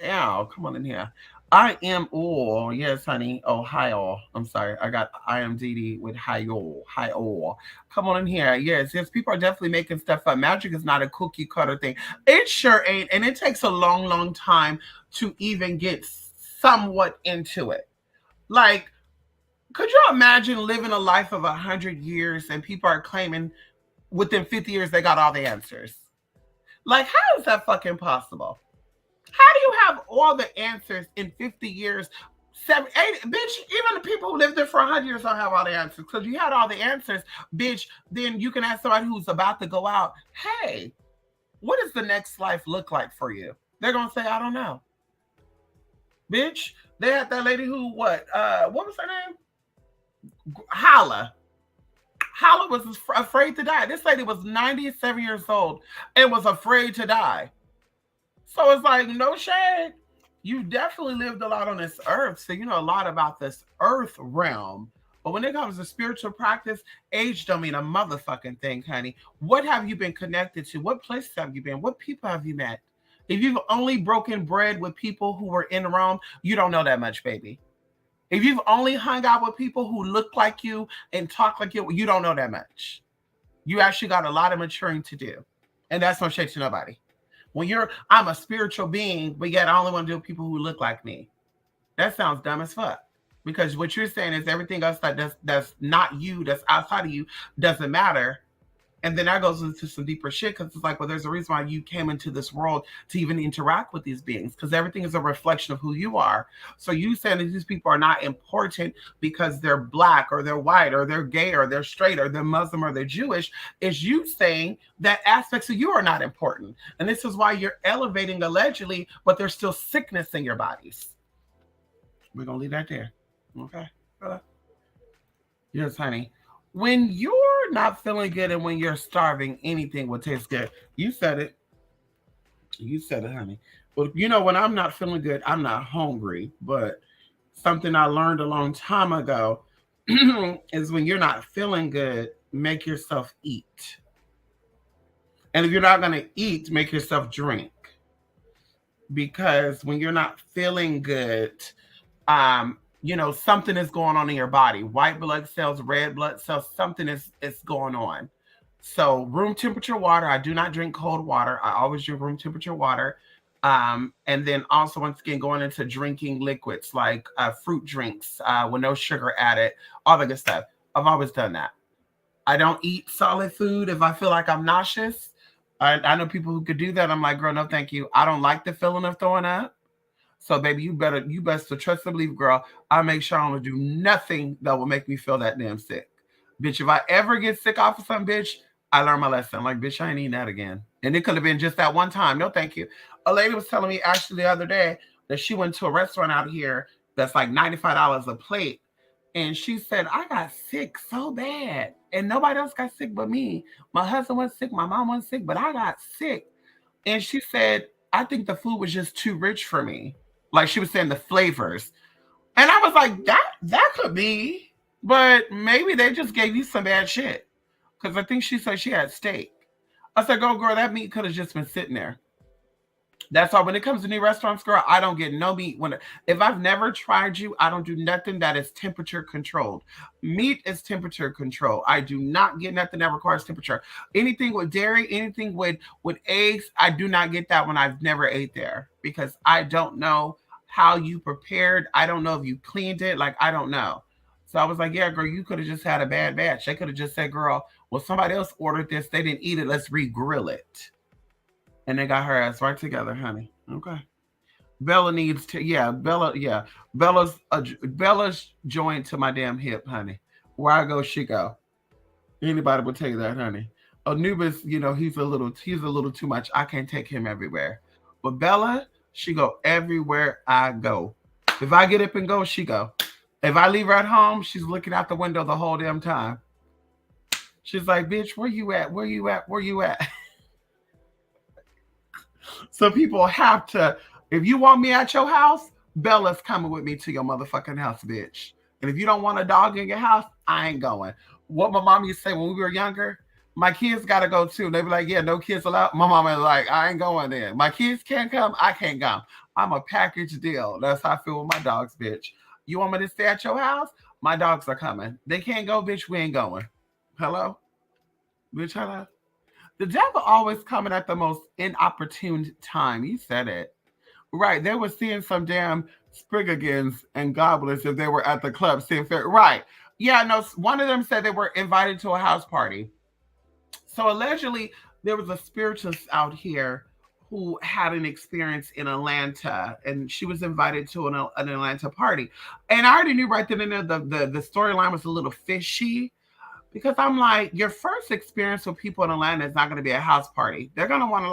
Yeah, come on in here. I am all. Yes, honey. Oh, hi all. I'm sorry. I got IMDD with hi all. Hi all. Come on in here. Yes. People are definitely making stuff up. Magic is not a cookie cutter thing. It sure ain't. And it takes a long, long time to even get somewhat into it. Like, could you imagine living a life of 100 years and people are claiming within 50 years they got all the answers? Like, how is that fucking possible? How do you have all the answers in 50 years? 7, 8, bitch, even the people who lived there for 100 years don't have all the answers. Because you had all the answers, bitch, then you can ask somebody who's about to go out, hey, what does the next life look like for you? They're going to say, I don't know. Bitch, they had that lady who, what was her name? Hala. Hala was afraid to die. This lady was 97 years old and was afraid to die. So it's like, no shade. You definitely lived a lot on this earth. So you know a lot about this earth realm. But when it comes to spiritual practice, age don't mean a motherfucking thing, honey. What have you been connected to? What places have you been? What people have you met? If you've only broken bread with people who were in Rome, you don't know that much, baby. If you've only hung out with people who look like you and talk like you don't know that much. You actually got a lot of maturing to do. And that's no shade to nobody. When I'm a spiritual being, but yet I only want to do people who look like me. That sounds dumb as fuck. Because what you're saying is everything else that's not you, that's outside of you, doesn't matter. And then that goes into some deeper shit because it's like, well, there's a reason why you came into this world to even interact with these beings because everything is a reflection of who you are. So you saying that these people are not important because they're black or they're white or they're gay or they're straight or they're Muslim or they're Jewish is you saying that aspects of you are not important. And this is why you're elevating allegedly, but there's still sickness in your bodies. We're going to leave that there. Okay. Yes, honey. When you're not feeling good and when you're starving, anything will taste good. You said it. You said it, honey. Well, when I'm not feeling good, I'm not hungry. But something I learned a long time ago is when you're not feeling good, make yourself eat. And if you're not going to eat, make yourself drink. Because when you're not feeling good, something is going on in your body. White blood cells, red blood cells, something is going on. So room temperature water. I do not drink cold water. I always drink room temperature water. And then also, once again, going into drinking liquids like fruit drinks with no sugar added, all the good stuff. I've always done that. I don't eat solid food if I feel like I'm nauseous. I know people who could do that. I'm like, girl, no, thank you. I don't like the feeling of throwing up. So, baby, you best to trust and believe, girl. I make sure I don't do nothing that will make me feel that damn sick. Bitch, if I ever get sick off of something, bitch, I learned my lesson. Like, bitch, I ain't eating that again. And it could have been just that one time. No, thank you. A lady was telling me actually the other day that she went to a restaurant out here that's like $95 a plate. And she said, I got sick so bad. And nobody else got sick but me. My husband was sick. My mom was sick, but I got sick. And she said, I think the food was just too rich for me. Like she was saying the flavors. And I was like, that could be, but maybe they just gave you some bad shit. Because I think she said she had steak. I said, "Go, girl, that meat could have just been sitting there." That's all. When it comes to new restaurants, girl, I don't get no meat. If I've never tried you, I don't do nothing that is temperature controlled. Meat is temperature control. I do not get nothing that requires temperature. Anything with dairy, anything with eggs, I do not get that when I've never ate there because I don't know how you prepared. I don't know if you cleaned it. Like I don't know. So I was like, yeah, girl, you could have just had a bad batch. They could have just said, girl, well, somebody else ordered this. They didn't eat it. Let's re-grill it. And they got her ass right together, honey. Okay. Bella needs to, yeah, Bella, yeah. Bella's joined to my damn hip, honey. Where I go, she go. Anybody will tell you that, honey. Anubis, he's a little too much. I can't take him everywhere. But Bella, she go everywhere I go. If I get up and go, she go. If I leave her at home, she's looking out the window the whole damn time. She's like, bitch, where you at? Where you at? Where you at? So people have to, if you want me at your house, Bella's coming with me to your motherfucking house, bitch. And if you don't want a dog in your house, I ain't going. What my mom used to say when we were younger, my kids got to go too. They be like, yeah, no kids allowed. My mama is like, I ain't going there. My kids can't come. I can't come. I'm a package deal. That's how I feel with my dogs, bitch. You want me to stay at your house? My dogs are coming. They can't go, bitch. We ain't going. Hello? Bitch, hello? The devil always coming at the most inopportune time. You said it. Right. They were seeing some damn Spriggans and goblins if they were at the club seeing fair. Right. Yeah, no, one of them said they were invited to a house party. So allegedly, there was a spiritualist out here who had an experience in Atlanta, and she was invited to an Atlanta party. And I already knew right then and there the storyline was a little fishy because I'm like, your first experience with people in Atlanta is not going to be a house party. They're going to want to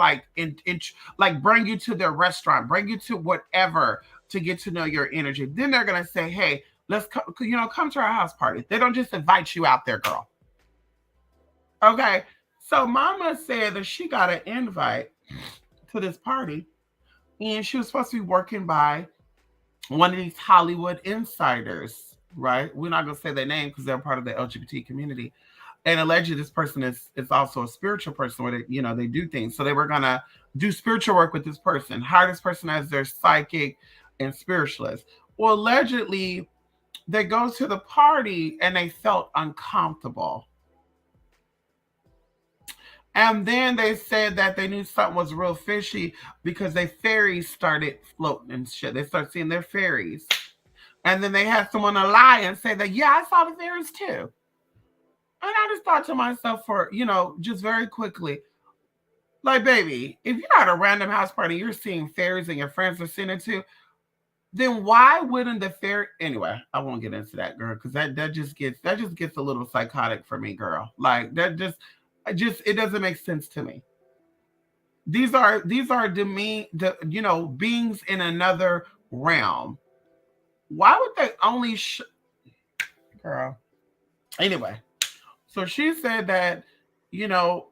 like bring you to their restaurant, bring you to whatever to get to know your energy. Then they're going to say, hey, let's come to our house party. They don't just invite you out there, girl. Okay. So mama said that she got an invite to this party and she was supposed to be working by one of these Hollywood insiders, right? We're not going to say their name because they're part of the LGBT community. And allegedly this person is also a spiritual person where they do things. So they were going to do spiritual work with this person, hire this person as their psychic and spiritualist. Well, allegedly they go to the party and they felt uncomfortable. And then they said that they knew something was real fishy because their fairies started floating and shit. They started seeing their fairies. And then they had someone to lie and say that, yeah, I saw the fairies too. And I just thought to myself just very quickly, like, baby, if you're at a random house party, you're seeing fairies and your friends are seeing it too, then why wouldn't the fairy, anyway, I won't get into that, girl, because that just gets a little psychotic for me, girl. Like that it doesn't make sense to me. These are beings in another realm. Why would they only girl? Anyway, so she said that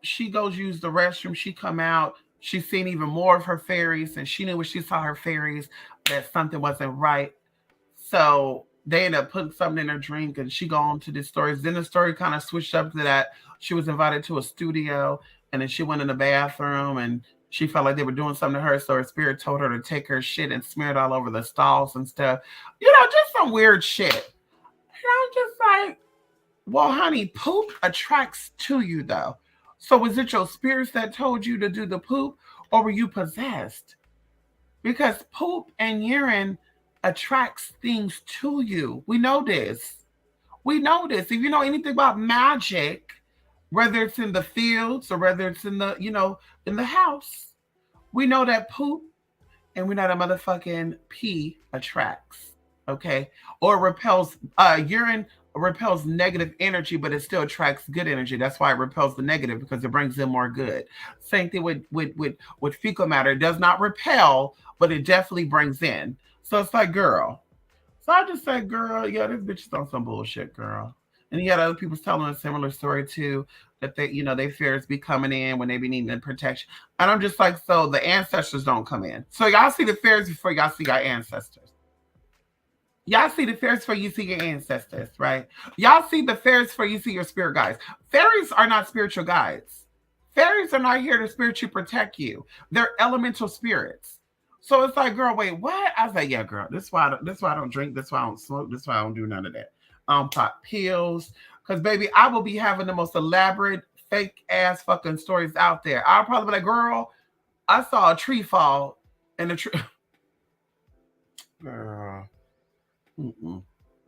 she goes use the restroom. She come out. She's seen even more of her fairies, and she knew when she saw her fairies that something wasn't right. So they ended up putting something in her drink, and she go on to the stories. Then the story kind of switched up to that she was invited to a studio, and then she went in the bathroom, and she felt like they were doing something to her, so her spirit told her to take her shit and smear it all over the stalls and stuff. Just some weird shit. And I'm just like, well, honey, poop attracts to you, though. So was it your spirits that told you to do the poop, or were you possessed? Because poop and urine attracts things to you. We know this. If you know anything about magic, whether it's in the fields or whether it's in the in the house, we know that poop and we know that motherfucking pee attracts, okay, or repels. Urine repels negative energy, but it still attracts good energy. That's why it repels the negative, because it brings in more good. Same thing with fecal matter. It does not repel, but it definitely brings in. So it's like, girl. So I just said, girl, yeah, this bitch is on some bullshit, girl. And you got other people telling a similar story too, that they fairies be coming in when they be needing protection. And I'm just like, so the ancestors don't come in. So y'all see the fairies before y'all see your ancestors. Y'all see the fairies before you see your ancestors, right? Y'all see the fairies before you see your spirit guides. Fairies are not spiritual guides. Fairies are not here to spiritually protect you. They're elemental spirits. So it's like, girl, wait, what? I was like, yeah, girl, this is why I don't drink, this is why I don't smoke, this is why I don't do none of that. Pop pills. Cause baby, I will be having the most elaborate, fake ass fucking stories out there. I'll probably be like, girl, I saw a tree fall and the tree girl. Mm-mm.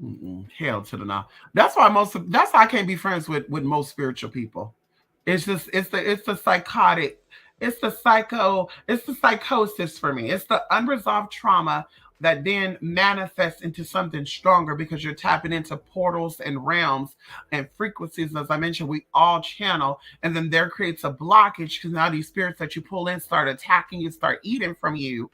Mm-mm. Hell to the no. That's why I can't be friends with most spiritual people. It's just it's the psychotic, it's the psychosis for me. It's the unresolved trauma that then manifests into something stronger because you're tapping into portals and realms and frequencies. As I mentioned, we all channel, and then there creates a blockage because now these spirits that you pull in start attacking you, start eating from you,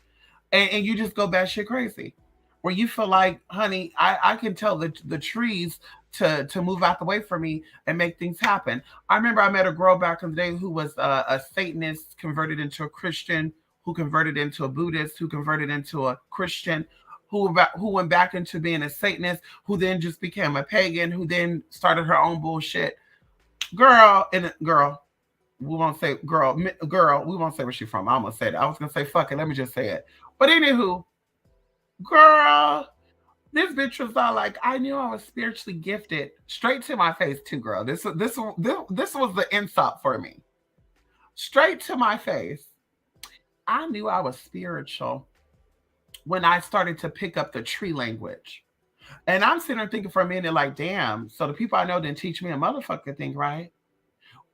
and you just go batshit crazy. Where you feel like, honey, I can tell the trees to move out the way for me and make things happen. I remember I met a girl back in the day who was a Satanist, converted into a Christian, who converted into a Buddhist, who converted into a Christian, who went back into being a Satanist, who then just became a pagan, who then started her own bullshit. Girl, we won't say girl, we won't say where she's from. I almost said it. I was gonna say fuck it, let me just say it. But anywho, girl, this bitch was all like, I knew I was spiritually gifted. Straight to my face, too, girl. This was the insult for me. Straight to my face. I knew I was spiritual when I started to pick up the tree language. And I'm sitting there thinking for a minute, like, damn, so the people I know didn't teach me a motherfucking thing, right?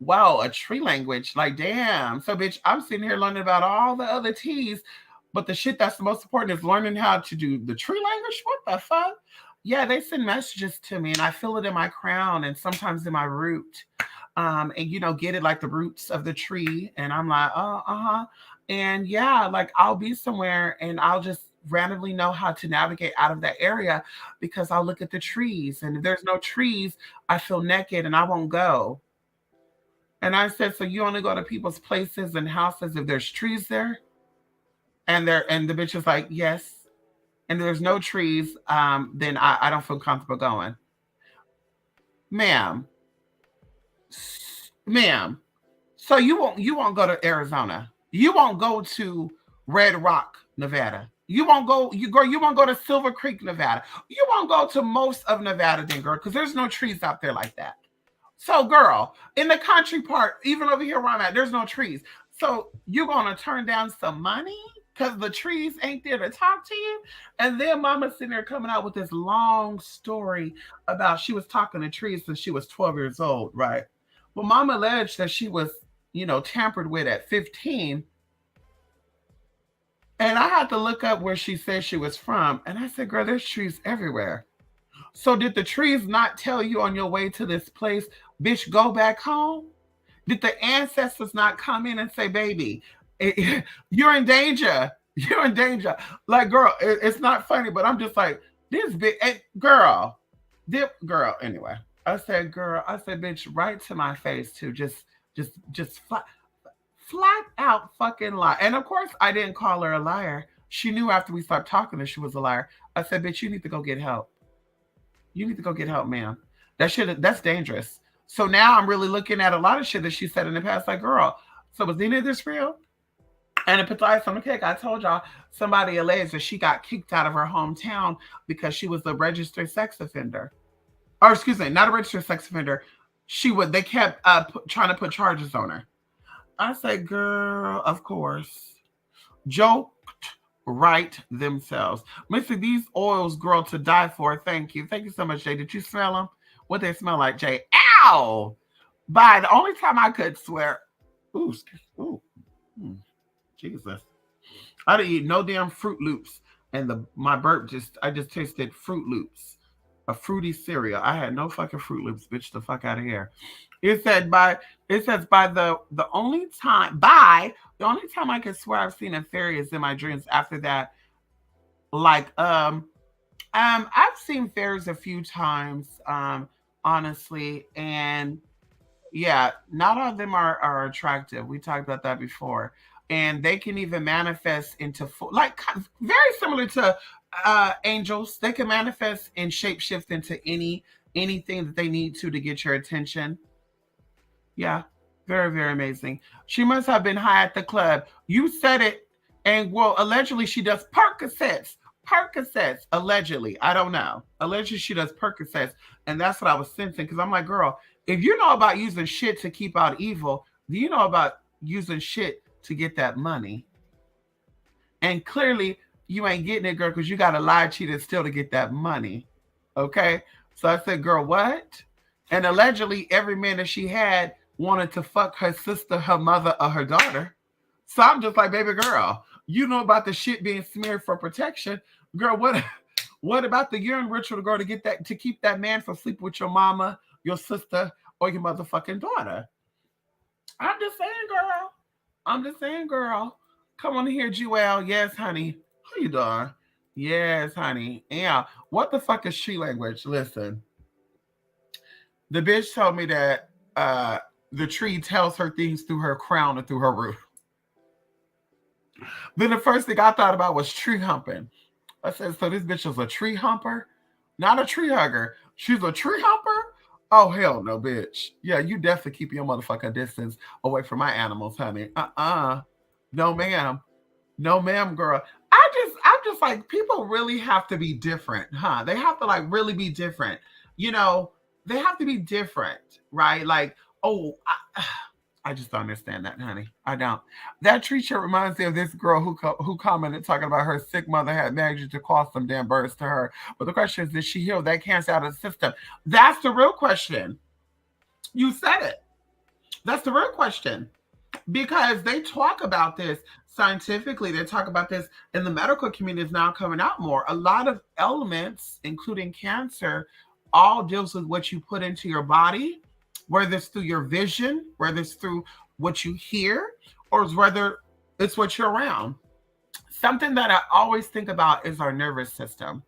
Wow, a tree language. Like, damn. So, bitch, I'm sitting here learning about all the other T's, but the shit that's the most important is learning how to do the tree language. What the fuck? Yeah, they send messages to me, and I feel it in my crown and sometimes in my root. And get it like the roots of the tree. And I'm like, oh, uh-huh. And yeah, like I'll be somewhere and I'll just randomly know how to navigate out of that area because I'll look at the trees. And if there's no trees, I feel naked and I won't go. And I said, so you only go to people's places and houses if there's trees there? And the bitch is like, yes. And there's no trees, then I don't feel comfortable going. Ma'am, ma'am. So you won't go to Arizona. You won't go to Red Rock, Nevada. You won't go to Silver Creek, Nevada. You won't go to most of Nevada then, girl, because there's no trees out there like that. So, girl, in the country part, even over here where I'm at, there's no trees. So you're gonna turn down some money because the trees ain't there to talk to you. And then Mama sitting there coming out with this long story about she was talking to trees since she was 12 years old, right? Well, Mama alleged that she was, tampered with at 15. And I had to look up where she said she was from. And I said, girl, there's trees everywhere. So did the trees not tell you on your way to this place, bitch, go back home? Did the ancestors not come in and say, baby, you're in danger. You're in danger. Like, girl, it's not funny, but I'm just like, this big girl, girl. Anyway, I said, girl, I said, bitch, right to my face too. Just flat out fucking lie. And of course, I didn't call her a liar. She knew after we stopped talking that she was a liar. I said, bitch, you need to go get help. You need to go get help, ma'am. That's dangerous. So now I'm really looking at a lot of shit that she said in the past, like, girl, so was any of this real? And to put the ice on the cake, I told y'all somebody alleged that she got kicked out of her hometown because she was a registered sex offender. Or excuse me, not a registered sex offender. They kept trying to put charges on her. I said, girl, of course. Joked right themselves. Missy, these oils, girl, to die for. Thank you. Thank you so much, Jay. Did you smell them? What they smell like, Jay? Ow! By the only time I could swear, ooh, Jesus. I didn't eat no damn Fruit Loops. And my burp I just tasted Fruit Loops. A fruity cereal. I had no fucking Fruit Loops, bitch. The fuck out of here. It says by the only time I can swear I've seen a fairy is in my dreams. After that, like I've seen fairies a few times. honestly. And yeah, not all of them are attractive. We talked about that before. And they can even manifest into like very similar to angels. They can manifest and shapeshift into anything that they need to get your attention. Yeah, very, very amazing. She must have been high at the club. You said it. And well, allegedly she does Percocets. Percocets, allegedly. I don't know. Allegedly she does Percocets. And that's what I was sensing. Because I'm like, girl, if you know about using shit to keep out evil, do you know about using shit to get that money? And clearly you ain't getting it, girl, because you got to lie, cheat, and steal to get that money. Okay? So I said, girl, what? And allegedly every man that she had wanted to fuck her sister, her mother, or her daughter. So I'm just like, baby girl, you know about the shit being smeared for protection. Girl, what about the urine ritual to go to get that to keep that man from sleeping with your mama, your sister, or your motherfucking daughter? I'm just saying, girl. I'm just saying, girl. Come on here, Jewel. Yes, honey. How you doing? Yes, honey. Yeah. What the fuck is tree language? Listen, the bitch told me that the tree tells her things through her crown and through her root. Then the first thing I thought about was tree humping. I said, so this bitch is a tree humper? Not a tree hugger. She's a tree humper? Oh, hell no, bitch. Yeah, you definitely keep your motherfucking distance away from my animals, honey. No, ma'am. No, ma'am, girl. I'm just like, people really have to be different, huh? They have to like really be different. You know, they have to be different, right? Like, oh, I just don't understand that, honey. I don't. That tree shirt reminds me of this girl who commented talking about her sick mother had managed to cause some damn birds to her. But the question is, did she heal that cancer out of the system? That's the real question. You said it. That's the real question. Because they talk about this scientifically, they talk about this in the medical community is now coming out more. A lot of elements, including cancer, all deals with what you put into your body, whether it's through your vision, whether it's through what you hear, or whether it's what you're around. Something that I always think about is our nervous system.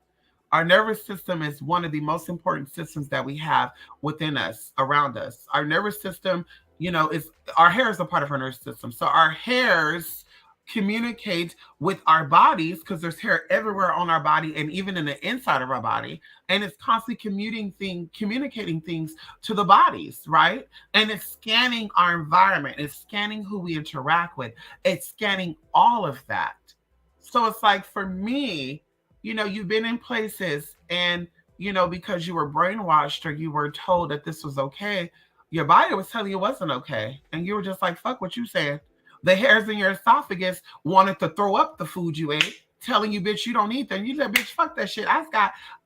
Our nervous system is one of the most important systems that we have within us, around us. Our nervous system, is our hair is a part of our nervous system. So our hairs communicate with our bodies because there's hair everywhere on our body and even in the inside of our body. And it's constantly communicating things to the bodies, right? And it's scanning our environment, it's scanning who we interact with, it's scanning all of that. So it's like for me, you've been in places and, because you were brainwashed or you were told that this was okay, your body was telling you it wasn't okay. And you were just like, fuck what you said. The hairs in your esophagus wanted to throw up the food you ate, telling you, bitch, you don't eat that. And you said, bitch, fuck that shit. I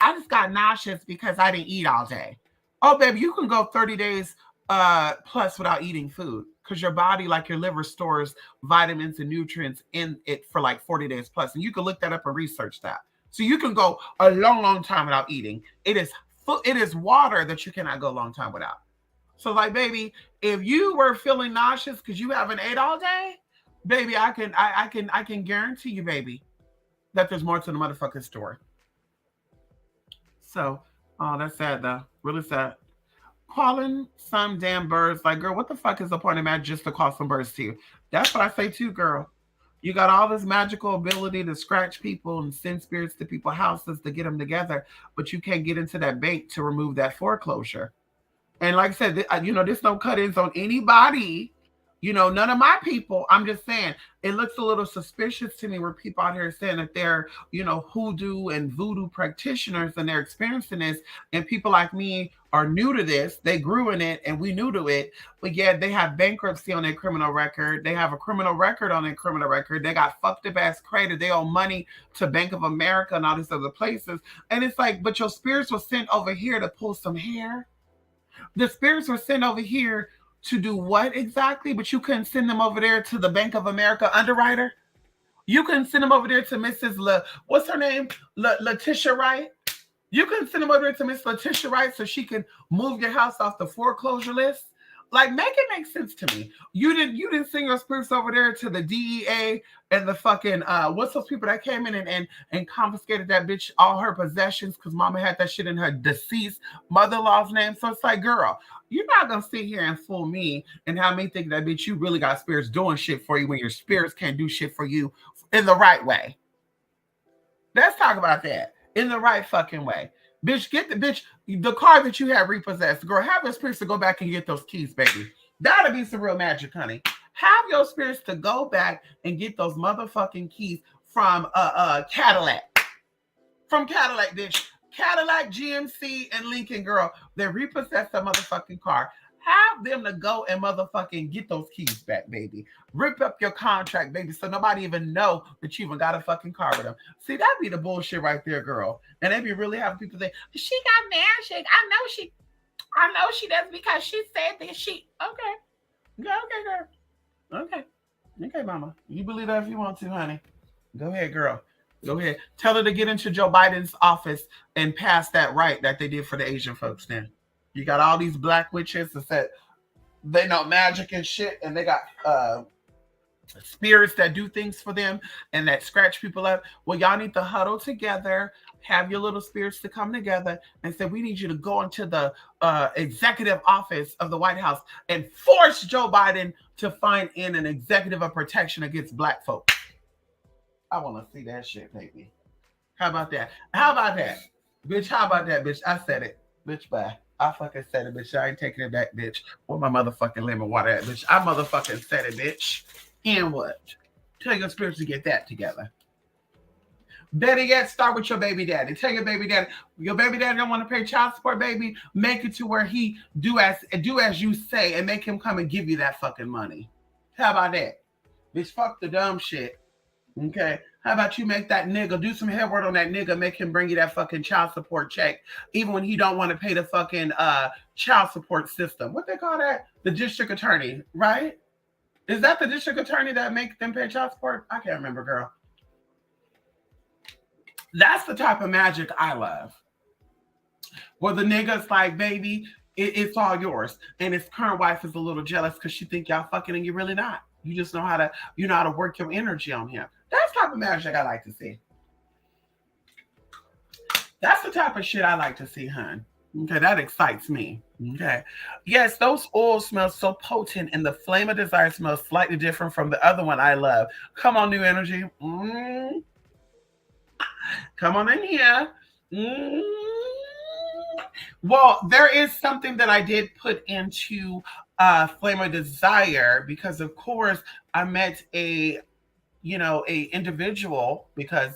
just got nauseous because I didn't eat all day. Oh, baby, you can go 30 days plus without eating food because your body, like your liver, stores vitamins and nutrients in it for like 40 days plus. And you can look that up and research that. So you can go a long, long time without eating. It is water that you cannot go a long time without. So like, baby, if you were feeling nauseous because you haven't ate all day, baby, I can guarantee you, baby, that there's more to the motherfucking story. So, oh, that's sad though. Really sad. Calling some damn birds, like, girl, what the fuck is the point of magic just to call some birds to you? That's what I say too, girl. You got all this magical ability to scratch people and send spirits to people's houses to get them together, but you can't get into that bank to remove that foreclosure. And like I said, this no cut-ins on anybody. None of my people. I'm just saying, it looks a little suspicious to me where people out here saying that they're, hoodoo and voodoo practitioners and they're experiencing this. And people like me are new to this. They grew in it and we new to it. But yet they have bankruptcy on their criminal record. They have a criminal record on their criminal record. They got fucked up ass credit. They owe money to Bank of America and all these other places. And it's like, but your spirits were sent over here to pull some hair. The spirits were sent over here to do what exactly? But you couldn't send them over there to the Bank of America underwriter. You couldn't send them over there to Mrs. What's her name? Letitia Wright. You couldn't send them over there to Miss Letitia Wright so she can move your house off the foreclosure list. Like, make it make sense to me. You didn't send your spirits over there to the DEA and the fucking what's those people that came in and confiscated that bitch all her possessions because mama had that shit in her deceased mother-in-law's name. So it's like, girl, you're not gonna sit here and fool me and have me think that bitch you really got spirits doing shit for you when your spirits can't do shit for you in the right way. Let's talk about that in the right fucking way. Bitch, get the car that you have repossessed. Girl, have your spirits to go back and get those keys, baby. That'll be some real magic, honey. Have your spirits to go back and get those motherfucking keys from Cadillac. From Cadillac, bitch. Cadillac, GMC, and Lincoln, girl. They repossessed the motherfucking car. Have them to go and motherfucking get those keys back, baby. Rip up your contract, baby, so nobody even know that you even got a fucking car with them. See, that'd be the bullshit right there, girl. And they be really having people say, she got magic. I know she does because she said that she. Okay. Okay, girl. Okay, mama. You believe that if you want to, honey. Go ahead, girl. Go ahead. Tell her to get into Joe Biden's office and pass that right that they did for the Asian folks then. You got all these black witches that said they know magic and shit, and they got spirits that do things for them and that scratch people up. Well, y'all need to huddle together, have your little spirits to come together and say, we need you to go into the executive office of the White House and force Joe Biden to find in an executive of protection against black folks. I want to see that shit, baby. How about that? Bitch, how about that, bitch? I said it. Bitch, bye. I fucking said it, bitch. I ain't taking it back, bitch. Where my motherfucking lemon water at, bitch? I motherfucking said it, bitch. And what? Tell your spirits to get that together. Better yet, start with your baby daddy. Tell your baby daddy don't want to pay child support, baby. Make it to where he do as you say and make him come and give you that fucking money. How about that? Bitch, fuck the dumb shit. Okay. How about you make that nigga do some head work on that nigga, make him bring you that fucking child support check, even when he don't want to pay the fucking child support system. What they call that? The district attorney, right? Is that the district attorney that make them pay child support? I can't remember, girl. That's the type of magic I love. Where the nigga's like, baby, it's all yours. And his current wife is a little jealous because she think y'all fucking and you're really not. You just know how to work your energy on him. That's the type of magic I like to see. That's the type of shit I like to see, hun. Okay, that excites me. Okay. Yes, those oils smell so potent, and the flame of desire smells slightly different from the other one I love. Come on, new energy. Come on in here. Well, there is something that I did put into Flame of Desire because, of course, I met a individual because,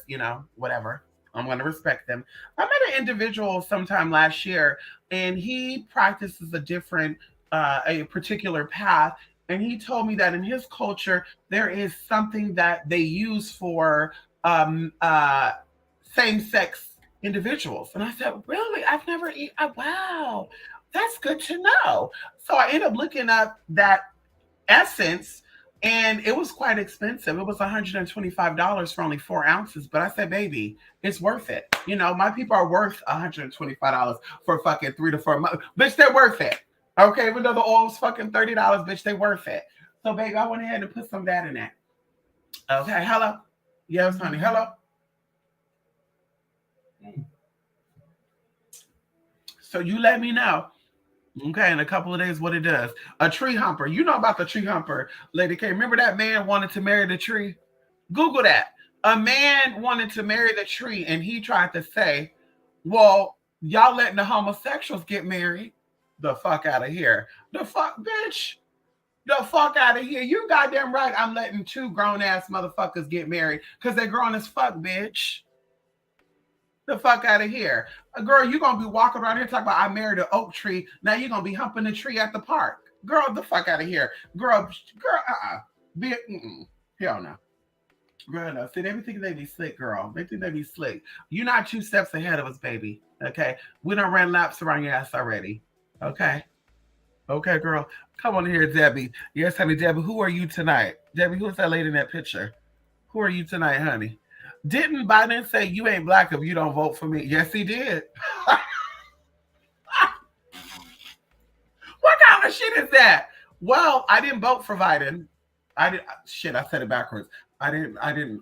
whatever. I'm going to respect them. I met an individual sometime last year, and he practices a particular path. And he told me that in his culture, there is something that they use for same-sex individuals. And I said, really? I've never wow, that's good to know. So I ended up looking up that essence, and it was quite expensive. It was $125 for only 4 ounces. But I said, baby, it's worth it. My people are worth $125 for fucking 3 to 4 months. Bitch, they're worth it. Okay, even though the oil's fucking $30, bitch, they worth it. So, baby, I went ahead and put some of that in there. Okay, hello? Yes, honey, hello? So you let me know, okay, in a couple of days what it does. A tree humper. You know about the tree humper, Lady K. Remember that man wanted to marry the tree? Google that. A man wanted to marry the tree, and he tried to say, well, y'all letting the homosexuals get married. The fuck out of here. The fuck, bitch. The fuck out of here. You goddamn right I'm letting 2 grown-ass motherfuckers get married because they're grown as fuck, bitch. The fuck out of here. Girl, you're going to be walking around here talking about I married an oak tree. Now you're going to be humping the tree at the park. Girl, the fuck out of here. Girl, hell no. Girl, no. See, they think they be slick, girl. They think they be slick. You're not 2 steps ahead of us, baby. Okay? We done ran laps around your ass already. Okay? Okay, girl. Come on here, Debbie. Yes, honey, Debbie, who are you tonight? Debbie, who's that lady in that picture? Who are you tonight, honey? Didn't Biden say you ain't black if you don't vote for me? Yes, he did. What kind kind of shit is that? Well, I didn't vote for Biden. I did shit. I said it backwards. I didn't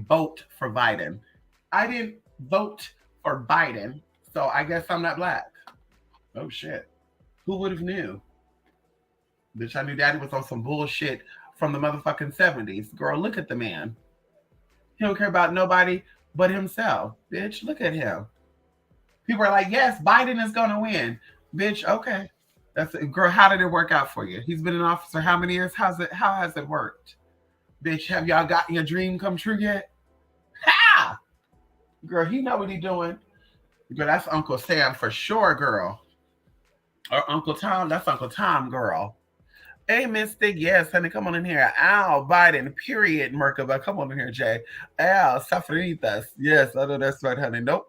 vote for Biden. I didn't vote for Biden. So I guess I'm not black. Oh shit. Who would have knew? Bitch, I knew daddy was on some bullshit from the motherfucking 70s. Girl, look at the man. He don't care about nobody but himself. Bitch, look at him. People are like, yes, Biden is gonna win. Bitch, okay. That's it. Girl, how did it work out for you? He's been in office for how many years? How has it worked? Bitch, have y'all gotten your dream come true yet? Ha! Girl, he know what he doing. Girl, that's Uncle Sam for sure, girl. Or Uncle Tom, that's Uncle Tom, girl. Hey, Mystic, yes, honey, come on in here. Al, Biden, period, Merkaba. Come on in here, Jay. Al, Safaritas. Yes, I know that's right, honey. Nope.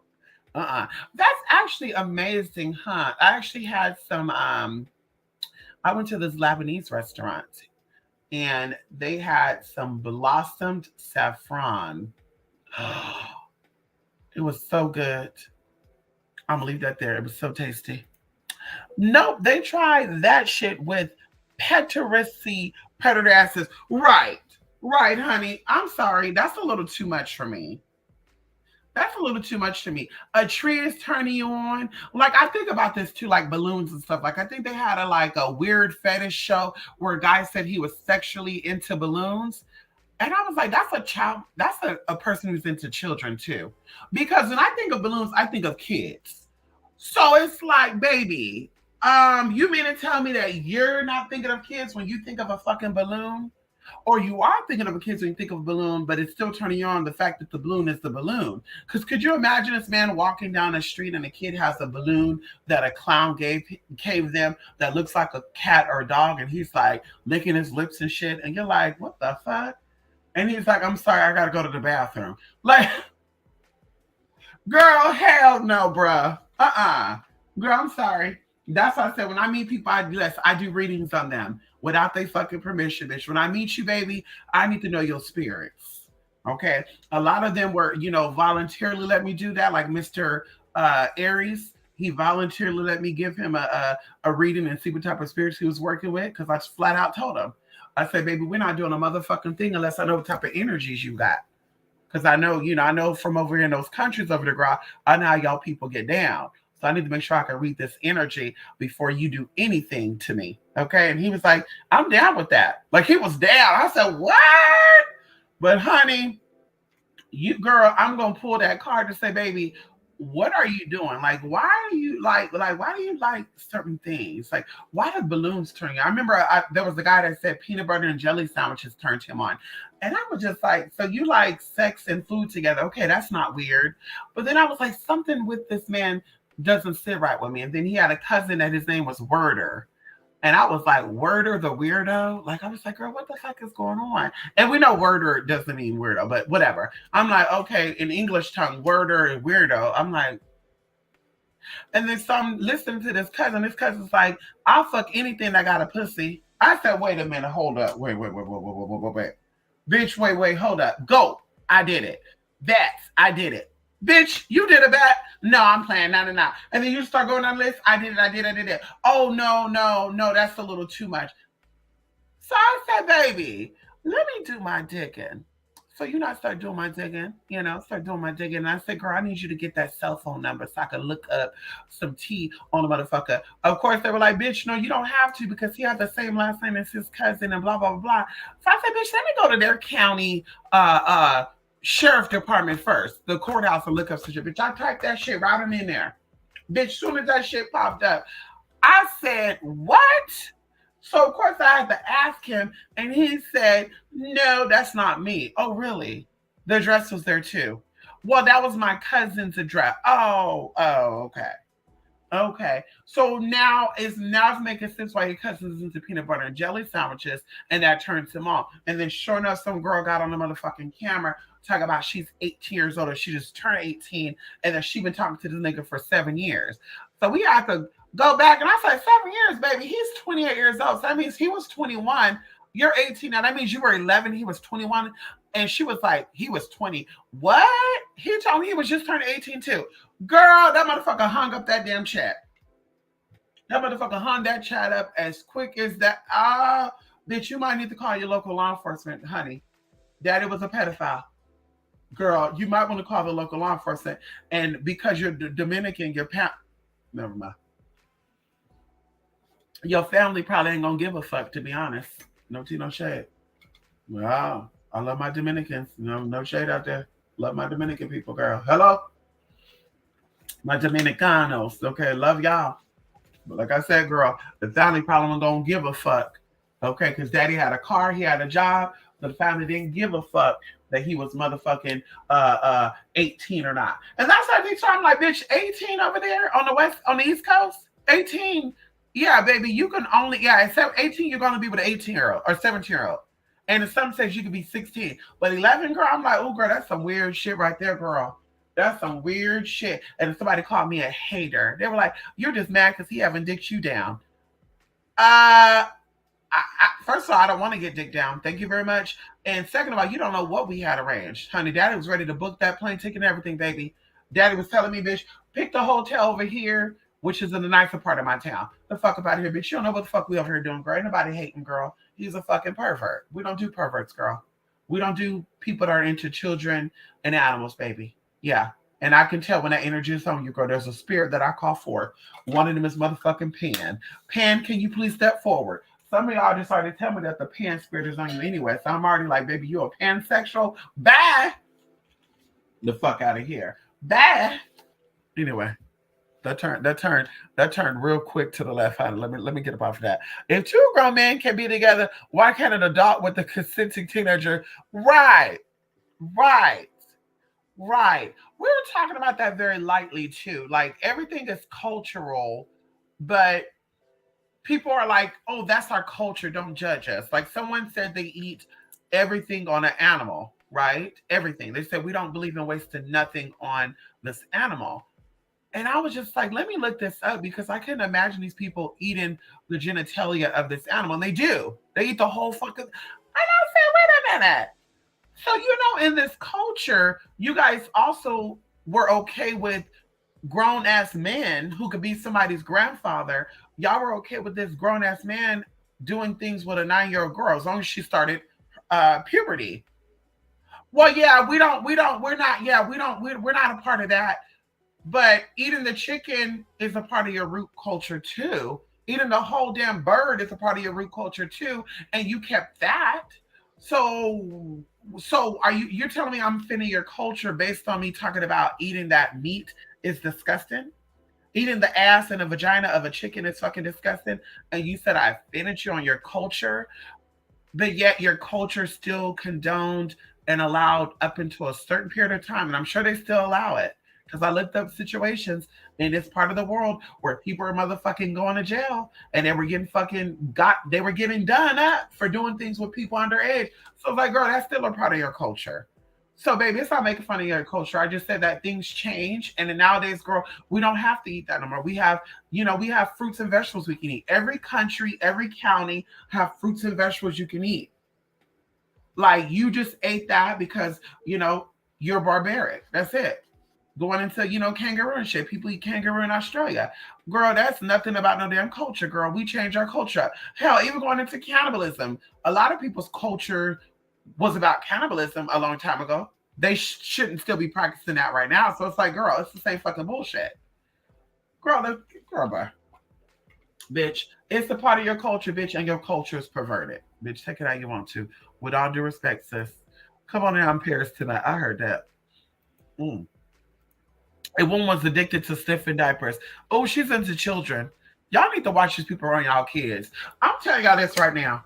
That's actually amazing, huh? I actually had some, I went to this Lebanese restaurant and they had some blossomed saffron. It was so good. I'm gonna leave that there. It was so tasty. Nope, they tried that shit with Pederasty predator asses. Right, honey. I'm sorry. That's a little too much for me. That's a little too much to me. A tree is turning you on. Like I think about this too, like balloons and stuff. Like I think they had a weird fetish show where a guy said he was sexually into balloons. And I was like, that's a child, that's a person who's into children too. Because when I think of balloons, I think of kids. So it's like, baby, you mean to tell me that you're not thinking of kids when you think of a fucking balloon? Or you are thinking of a kid when you think of a balloon, but it's still turning you on the fact that the balloon is the balloon. Because could you imagine this man walking down the street and a kid has a balloon that a clown gave them that looks like a cat or a dog, and he's like licking his lips and shit, and you're like, what the fuck? And he's like, I'm sorry, I gotta go to the bathroom. Like, girl, hell no, bruh. Girl, I'm sorry. That's why I said when I meet people, I do readings on them without their fucking permission, bitch. When I meet you, baby, I need to know your spirits. Okay. A lot of them were, voluntarily let me do that, like Mr. Aries. He voluntarily let me give him a reading and see what type of spirits he was working with, because I flat out told him. I said, baby, we're not doing a motherfucking thing unless I know what type of energies you got. Because I know from over here in those countries over the ground, I know how y'all people get down. So I need to make sure I can read this energy before you do anything to me. Okay. And he was like, I'm down with that. Like he was down. I said, what? But honey, girl, I'm going to pull that card to say, baby, what are you doing? Like, why are you why do you like certain things? Like, why do balloons turn you? I remember there was a guy that said peanut butter and jelly sandwiches turned him on. And I was just like, so you like sex and food together. Okay, that's not weird. But then I was like, something with this man doesn't sit right with me. And then he had a cousin that his name was Werder. And I was like, Werder the weirdo? Like, I was like, girl, what the fuck is going on? And we know Werder doesn't mean weirdo, but whatever. I'm like, okay, in English tongue, Werder and weirdo. I'm like, and then some listening to this cousin. This cousin's like, I'll fuck anything that got a pussy. I said, wait a minute, hold up. Wait. Bitch, wait, hold up. Go. I did it. I did it. Bitch, you did it back. No, I'm playing. No. And then you start going on the list. I did it. Oh, no. That's a little too much. So I said, baby, let me do my digging. So I start doing my digging, start doing my digging. And I said, girl, I need you to get that cell phone number so I can look up some tea on the motherfucker. Of course, they were like, bitch, no, you don't have to because he has the same last name as his cousin and blah, blah, blah. So I said, bitch, let me go to their county sheriff department first, the courthouse, and look up some shit. Bitch, I typed that shit right in there. Bitch, soon as that shit popped up, I said, what? So, of course, I had to ask him, and he said, no, that's not me. Oh, really? The address was there, too. Well, that was my cousin's address. Oh, okay. Okay. So now it's making sense why your cousin's into peanut butter and jelly sandwiches, and that turns him on. And then sure enough, some girl got on the motherfucking camera talking about she's 18 years old, or she just turned 18, and that she been talking to this nigga for 7 years. So we have to go back, and I said, 7 years, baby. He's 28 years old. So that means he was 21. You're 18 now. That means you were 11. He was 21. And she was like, he was 20. What? He told me he was just turning 18 too. Girl, that motherfucker hung up that damn chat. That motherfucker hung that chat up as quick as that. Bitch, you might need to call your local law enforcement, honey. Daddy was a pedophile. Girl, you might want to call the local law enforcement. And because you're Dominican, never mind. Your family probably ain't gonna give a fuck, to be honest. No tea, no shade. Wow. I love my Dominicans. No shade out there. Love my Dominican people, girl. Hello? My Dominicanos. Okay, love y'all. But like I said, girl, the family probably don't give a fuck. Okay, because daddy had a car, he had a job, but the family didn't give a fuck that he was motherfucking 18 or not. And that's how they I'm like, bitch, 18 over there on the East Coast? 18. Yeah, baby, you can only, except 18, you're gonna be with an 18-year-old or 17-year-old. And in some states you could be 16. But 11, girl, I'm like, oh girl, that's some weird shit right there, girl. That's some weird shit. And if somebody called me a hater, they were like, you're just mad because he haven't dicked you down. First of all, I don't want to get dicked down. Thank you very much. And second of all, you don't know what we had arranged. Honey, daddy was ready to book that plane ticket and everything, baby. Daddy was telling me, bitch, pick the hotel over here, which is in the nicer part of my town. The fuck up out of here, bitch. You don't know what the fuck we over here doing, girl. Ain't nobody hating, girl. He's a fucking pervert. We don't do perverts, girl. We don't do people that are into children and animals, baby. Yeah. And I can tell when that energy is on you, girl. There's a spirit that I call forth. One of them is motherfucking Pan. Pan, can you please step forward? Some of y'all just already tell me that the Pan spirit is on you anyway. So I'm already like, baby, you a pansexual? Bye. The fuck out of here. Bye. Anyway. That turned real quick to the left. Let me get up off of that. If two grown men can be together, why can't an adult with a consenting teenager? Right. We were talking about that very lightly too. Like everything is cultural, but people are like, oh, that's our culture. Don't judge us. Like someone said they eat everything on an animal, right? Everything. They said we don't believe in wasting nothing on this animal. And I was just like, let me look this up because I couldn't imagine these people eating the genitalia of this animal. And they do. They eat the whole fucking. And I said, wait a minute. So, in this culture, you guys also were okay with grown-ass men who could be somebody's grandfather. Y'all were okay with this grown-ass man doing things with a 9-year-old girl as long as she started puberty. Well, yeah, we're not a part of that. But eating the chicken is a part of your root culture too. Eating the whole damn bird is a part of your root culture too, and you kept that. So you're telling me I'm offending your culture based on me talking about eating that meat is disgusting? Eating the ass and the vagina of a chicken is fucking disgusting, and you said I offended you on your culture, but yet your culture still condoned and allowed up until a certain period of time, and I'm sure they still allow it. Because I looked up situations in this part of the world where people are motherfucking going to jail and they were getting done up for doing things with people underage. So it's like, girl, that's still a part of your culture. So, baby, it's not making fun of your culture. I just said that things change. And then nowadays, girl, we don't have to eat that no more. We have fruits and vegetables we can eat. Every country, every county have fruits and vegetables you can eat. Like, you just ate that because, you're barbaric. That's it. Going into, kangaroo and shit. People eat kangaroo in Australia. Girl, that's nothing about no damn culture, girl. We change our culture. Hell, even going into cannibalism. A lot of people's culture was about cannibalism a long time ago. They shouldn't still be practicing that right now. So it's like, girl, it's the same fucking bullshit. Girl, bro. Bitch, it's a part of your culture, bitch, and your culture is perverted. Bitch, take it how you want to. With all due respect, sis. Come on down, Paris, tonight. I heard that. A woman was addicted to sniffing diapers. Oh, she's into children. Y'all need to watch these people around y'all kids. I'm telling y'all this right now.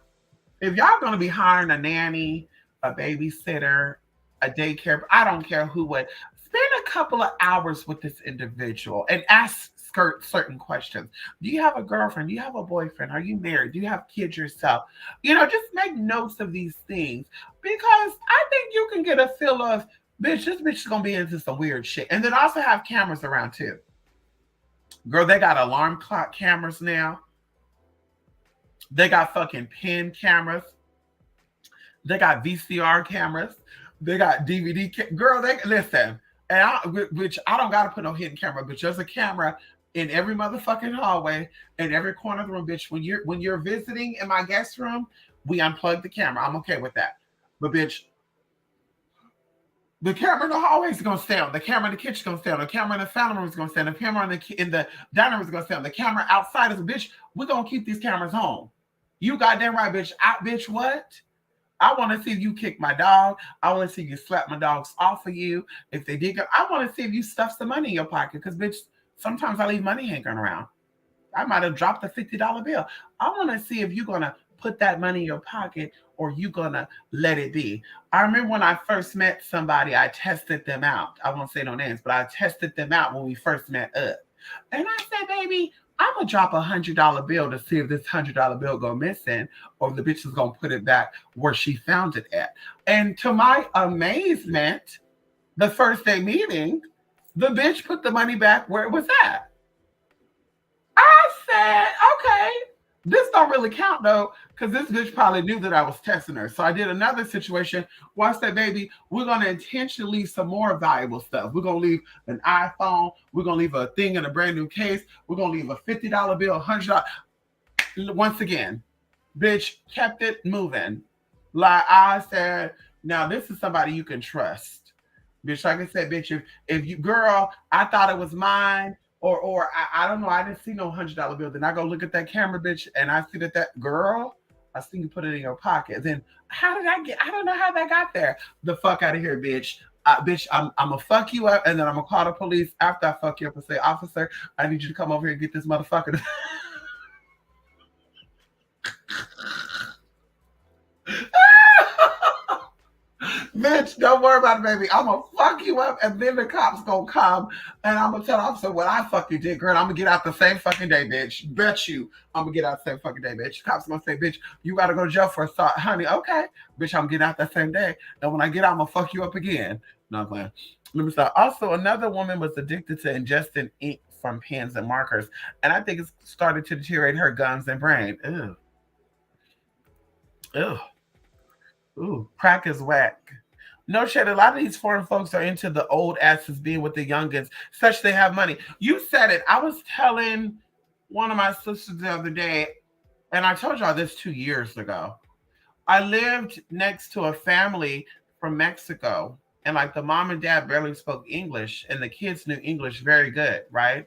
If y'all going to be hiring a nanny, a babysitter, a daycare, I don't care who would, spend a couple of hours with this individual and ask certain questions. Do you have a girlfriend? Do you have a boyfriend? Are you married? Do you have kids yourself? Just make notes of these things because I think you can get a feel of, bitch, this bitch is going to be into some weird shit. And then also have cameras around too. Girl, they got alarm clock cameras now. They got fucking pen cameras. They got VCR cameras. They got DVD. Girl, they listen. And which I don't got to put no hidden camera, but just a camera in every motherfucking hallway, in every corner of the room, bitch. When you're visiting in my guest room, we unplug the camera. I'm okay with that. But bitch, the camera in the hallway is gonna stay on. The camera in the kitchen is gonna stay on. The camera in the family room is gonna stay on. The camera in the dining room is gonna stay on. The camera outside is a bitch. We're gonna keep these cameras on. You goddamn right, bitch. Bitch, what? I want to see if you kick my dog. I want to see if you slap my dogs off of you. If they did, I want to see if you stuff some money in your pocket. Because, bitch, sometimes I leave money hanging around. I might have dropped a $50 bill. I want to see if you're going to put that money in your pocket or you going to let it be. I remember when I first met somebody, I tested them out. I won't say no names, but I tested them out when we first met up. And I said, baby, I'm going to drop $100 bill to see if this $100 bill go missing or the bitch is going to put it back where she found it at. And to my amazement, the first day meeting, the bitch put the money back where it was at. I said, okay, this don't really count though, because this bitch probably knew that I was testing her. So I did another situation where I said, baby, we're going to intentionally leave some more valuable stuff. We're going to leave an iPhone. We're going to leave a thing in a brand new case. We're going to leave a $50 bill, $100. Once again, bitch kept it moving. Like I said, now this is somebody you can trust. Bitch, like I said, bitch, if you, girl, I thought it was mine. Or I don't know. I didn't see no $100 bill. Then I go look at that camera, bitch, and I see that girl. I see you put it in your pocket. Then how did I get? I don't know how that got there. The fuck out of here, bitch. Bitch, I'm gonna fuck you up, and then I'm gonna call the police after I fuck you up and say, officer, I need you to come over here and get this motherfucker. Bitch, don't worry about it, baby. I'm gonna fuck you up, and then the cops gonna come, and I'm gonna tell the officer what I fucking did, girl. I'm gonna get out the same fucking day, bitch. Bet you, I'm gonna get out the same fucking day, bitch. Cops gonna say, bitch, you gotta go to jail for assault, honey. Okay, bitch, I'm getting out that same day, and when I get out, I'm gonna fuck you up again. No, I'm playing. Let me stop. Also, another woman was addicted to ingesting ink from pens and markers, and I think it started to deteriorate her gums and brain. Ew, ew, ooh, crack is whack. No shit. A lot of these foreign folks are into the old asses being with the youngins, such they have money. You said it. I was telling one of my sisters the other day, and I told y'all this 2 years ago. I lived next to a family from Mexico, and like the mom and dad barely spoke English, and the kids knew English very good, right?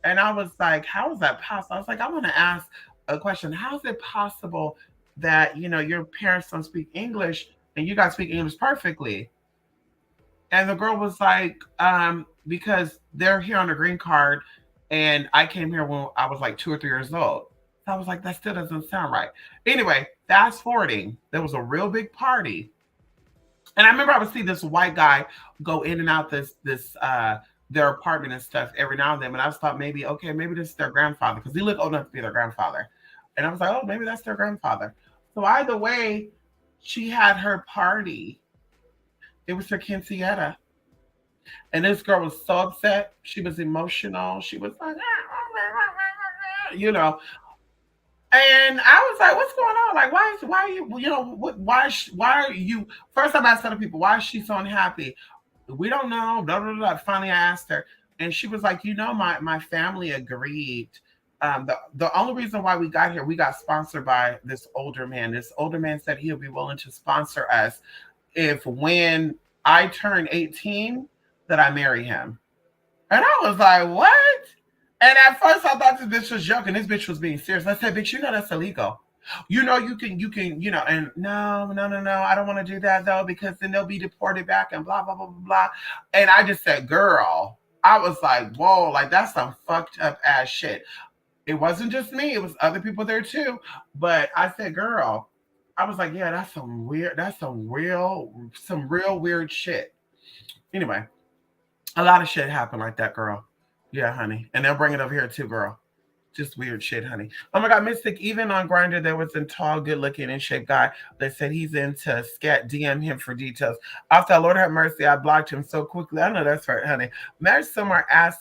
And I was like, how is that possible? I was like, I want to ask a question. How is it possible that your parents don't speak English and you guys speak English perfectly? And the girl was like, because they're here on a green card, and I came here when I was like 2 or 3 years old. So I was like, that still doesn't sound right. Anyway, fast forwarding, there was a real big party. And I remember I would see this white guy go in and out their apartment and stuff every now and then. And I was thought maybe, okay, maybe this is their grandfather, because he looked old enough to be their grandfather. And I was like, oh, maybe that's their grandfather. So either way, she had her party. It was her quinceañera. And this girl was so upset. She was emotional. She was like, you know. And I was like, what's going on? Like, why are you, why are you, first time I asked other people, why is she so unhappy? We don't know. Blah, blah, blah. Finally, I asked her, and she was like, my family agreed. The only reason why we got here, we got sponsored by this older man. This older man said he'll be willing to sponsor us if when I turn 18, that I marry him. And I was like, what? And at first I thought this bitch was joking. This bitch was being serious. I said, bitch, that's illegal. You can, and no, I don't want to do that though, because then they'll be deported back and blah, blah, blah, blah, blah. And I just said, girl, I was like, whoa, like that's some fucked up ass shit. It wasn't just me, it was other people there too. But I said, girl, I was like, yeah, that's some real weird shit. Anyway, a lot of shit happened like that, girl. Yeah, honey. And they'll bring it over here too, girl. Just weird shit, honey. Oh my God, Mystic, even on Grindr, there was a tall, good looking, in shape guy that said he's into scat. DM him for details. After Lord have mercy, I blocked him so quickly. I know that's right, honey. Imagine someone oh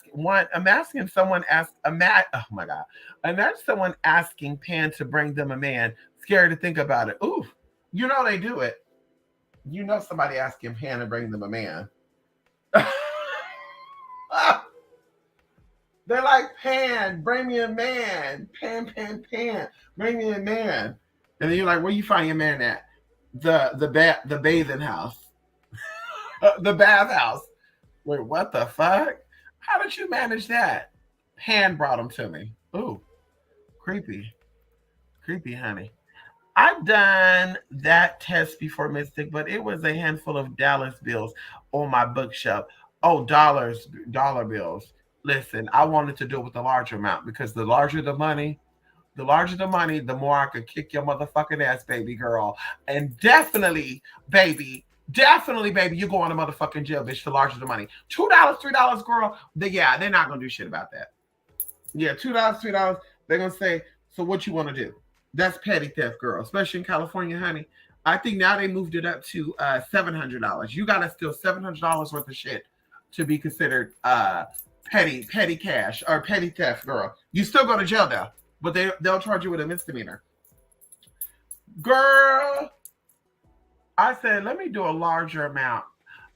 my God. Imagine someone asking Pan to bring them a man. Scary to think about it. Ooh, they do it. Somebody asking Pan to bring them a man. They're like, Pan, bring me a man. Pan, Pan, Pan, bring me a man. And then you're like, where you find your man at? The bathing house, the bathhouse. Wait, what the fuck? How did you manage that? Pan brought him to me. Ooh, creepy, creepy, honey. I've done that test before, Mystic, but it was a handful of Dallas bills on my bookshelf. Oh, dollar bills. Listen, I wanted to do it with a larger amount because the larger the money, the more I could kick your motherfucking ass, baby girl. And definitely, baby, you go on a motherfucking jail, bitch, the larger the money. $2, $3, girl, they're not gonna do shit about that. Yeah, $2, $3, they're gonna say, so what you wanna do? That's petty theft, girl, especially in California, honey. I think now they moved it up to $700. You gotta steal $700 worth of shit to be considered petty cash or petty theft, girl. You still go to jail though, but they'll charge you with a misdemeanor. Girl, I said, let me do a larger amount.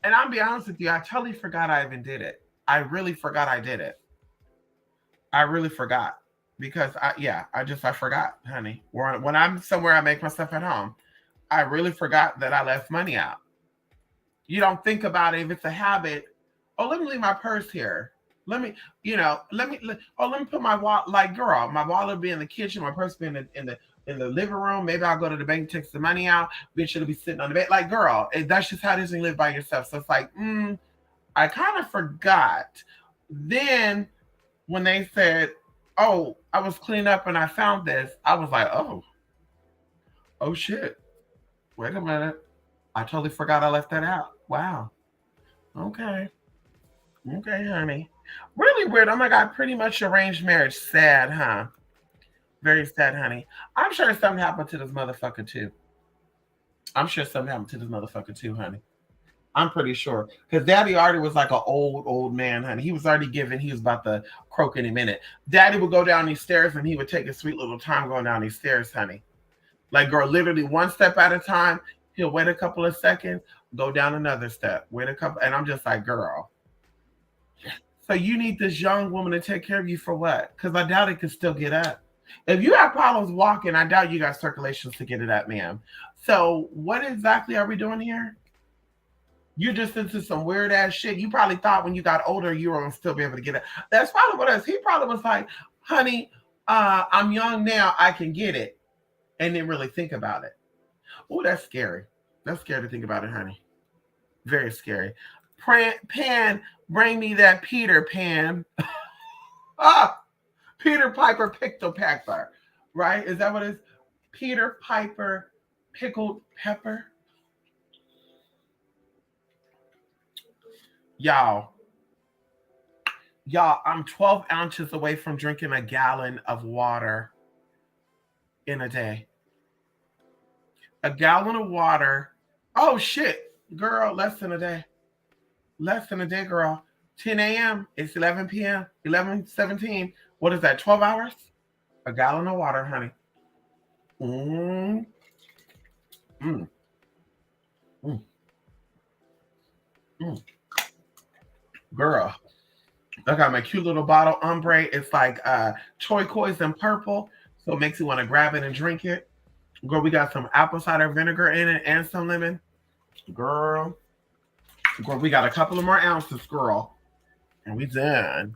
And I'll be honest with you, I totally forgot I even did it. I really forgot I did it. I really forgot because I forgot, honey. When I'm somewhere, I make myself at home. I really forgot that I left money out. You don't think about it if it's a habit. Oh, let me leave my purse here. Let me put my wallet. Like, girl, my wallet will be in the kitchen, my purse will be in the living room. Maybe I'll go to the bank, take the money out. Bitch, it'll be sitting on the bed. Like, girl, that's just how it is when you live by yourself. So it's like, I kind of forgot. Then when they said, "Oh, I was cleaning up and I found this," I was like, oh shit. Wait a minute. I totally forgot I left that out. Wow. Okay. Okay, honey. Really weird. Oh my God, pretty much arranged marriage. Sad, huh? Very sad, honey. I'm sure something happened to this motherfucker too. I'm sure something happened to this motherfucker too, honey. I'm pretty sure. Because Daddy already was like an old man, honey. He was already given, he was about to croak any minute. Daddy would go down these stairs and he would take a sweet little time going down these stairs, honey. Like, girl, literally one step at a time. He'll wait a couple of seconds, go down another step, wait a couple. And I'm just like, girl. So you need this young woman to take care of you for what? Because I doubt it could still get up. If you have problems walking, I doubt you got circulations to get it up, ma'am. So what exactly are we doing here? You're just into some weird ass shit. You probably thought when you got older you were gonna still be able to get it. That's probably what else. He probably was like, honey, I'm young now, I can get it. And didn't really think about it. Oh, that's scary. That's scary to think about it, honey. Very scary. Pan, bring me that Peter Pan. Ah, Peter Piper Pickled Pepper. Right? Is that what it is? Peter Piper Pickled Pepper. Y'all, I'm 12 ounces away from drinking a gallon of water in a day. A gallon of water. Oh shit, girl, less than a day. Less than a day, girl. 10 a.m. It's 11 p.m. 11:17. What is that? 12 hours? A gallon of water, honey. Mm, mm, mm, mm. Girl, I got my cute little bottle ombre. It's like turquoise and purple, so it makes you want to grab it and drink it. Girl, we got some apple cider vinegar in it and some lemon. Girl, we got a couple of more ounces, girl, and we done.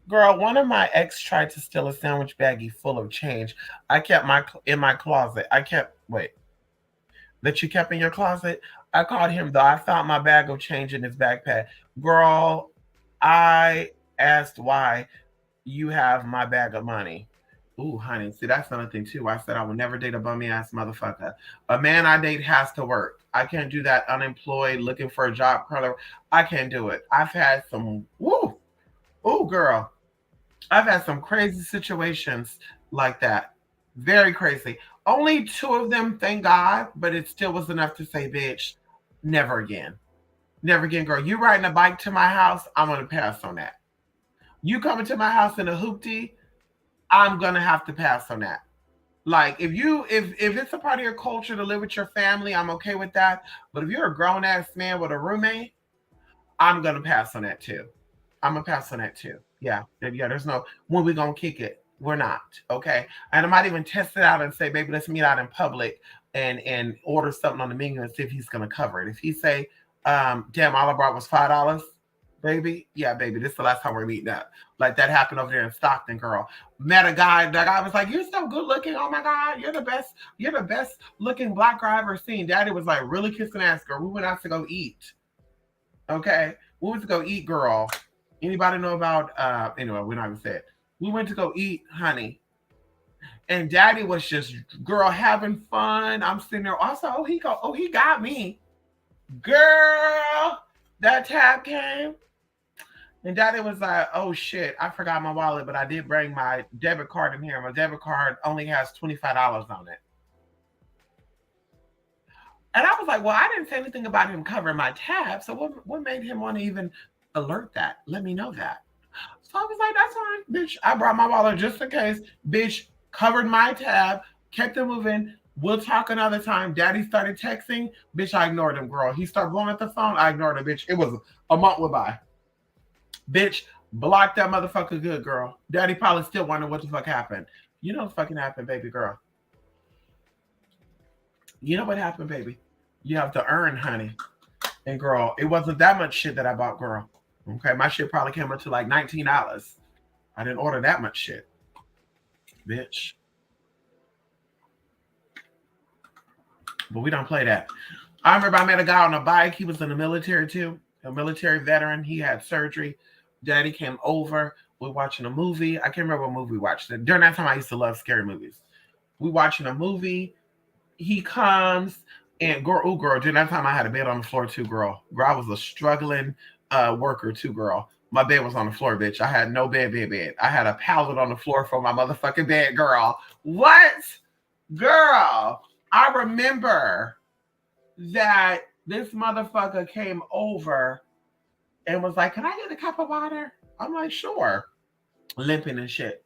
Girl, one of my ex tried to steal a sandwich baggie full of change. I kept my in my closet. That you kept in your closet. I called him though. I found my bag of change in his backpack. Girl, I asked why you have my bag of money. Ooh, honey. See, that's another thing too. I said I would never date a bummy ass motherfucker. A man I date has to work. I can't do that unemployed, looking for a job, color. I can't do it. I've had some ooh, girl. I've had some crazy situations like that. Very crazy. Only two of them, thank God, but it still was enough to say, bitch, never again. Never again, girl. You riding a bike to my house, I'm gonna pass on that. You coming to my house in a hoopty, I'm gonna have to pass on that. Like if it's a part of your culture to live with your family, I'm okay with that. But if you're a grown ass man with a roommate, I'm gonna pass on that too. I'm gonna pass on that too. Yeah, there's no when we gonna kick it. We're not. Okay. And I might even test it out and say, baby, let's meet out in public and order something on the menu and see if he's gonna cover it. If he say, damn, all I brought was $5, baby. Yeah, baby, this is the last time we're meeting up. Like that happened over there in Stockton, girl. Met a guy, that guy was like, you're so good looking. Oh my God, you're the best looking black girl I've ever seen. Daddy was like really kissing ass, girl. We went out to go eat. Okay. We went to go eat, girl. Anybody know about anyway, we're not gonna say it. We went to go eat, honey. And daddy was just girl having fun. I'm sitting there. Also, he got me. Girl, that tab came. And daddy was like, oh shit, I forgot my wallet, but I did bring my debit card in here. My debit card only has $25 on it. And I was like, well, I didn't say anything about him covering my tab. So what made him want to even alert that? Let me know that. So I was like, that's fine, bitch. I brought my wallet just in case. Bitch, covered my tab, kept it moving. We'll talk another time. Daddy started texting. Bitch, I ignored him, girl. He started blowing up the phone. I ignored him, bitch. It was a month went by. Bitch, blocked that motherfucker good, girl. Daddy probably still wondering what the fuck happened. You know what fucking happened, baby girl. You know what happened, baby? You have to earn, honey. And girl, it wasn't that much shit that I bought, girl. Okay, my shit probably came up to like $19. I didn't order that much shit. Bitch. But we don't play that. I remember I met a guy on a bike. He was in the military too. A military veteran. He had surgery. Daddy came over. We're watching a movie. I can't remember what movie we watched. During that time, I used to love scary movies. We watching a movie. He comes and girl, during that time I had a bed on the floor too, girl. Girl, I was a struggling worker too, girl. My bed was on the floor, bitch. I had no bed. I had a pallet on the floor for my motherfucking bed, girl. What? Girl, I remember that this motherfucker came over and was like, can I get a cup of water? I'm like, sure. Limping and shit.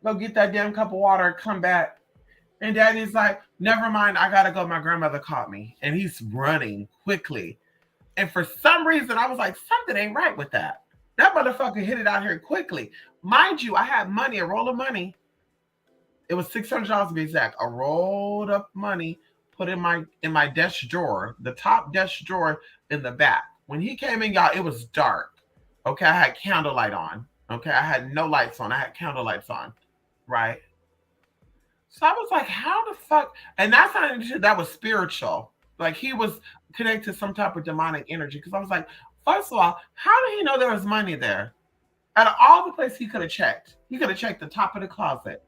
Go get that damn cup of water, come back. And daddy's like, never mind, I gotta go. My grandmother caught me. And he's running quickly. And for some reason, I was like, something ain't right with that. That motherfucker hit it out here quickly. Mind you, I had money, a roll of money. It was $600 to be exact. A rolled up money put in my desk drawer, the top desk drawer in the back. When he came in, y'all, it was dark. Okay, I had candlelight on. Okay, I had no lights on. I had candlelights on. Right? So I was like, how the fuck? And that's not that was spiritual. Like he was connected to some type of demonic energy. Because I was like, first of all, how did he know there was money there? Out of all the places he could have checked the top of the closet.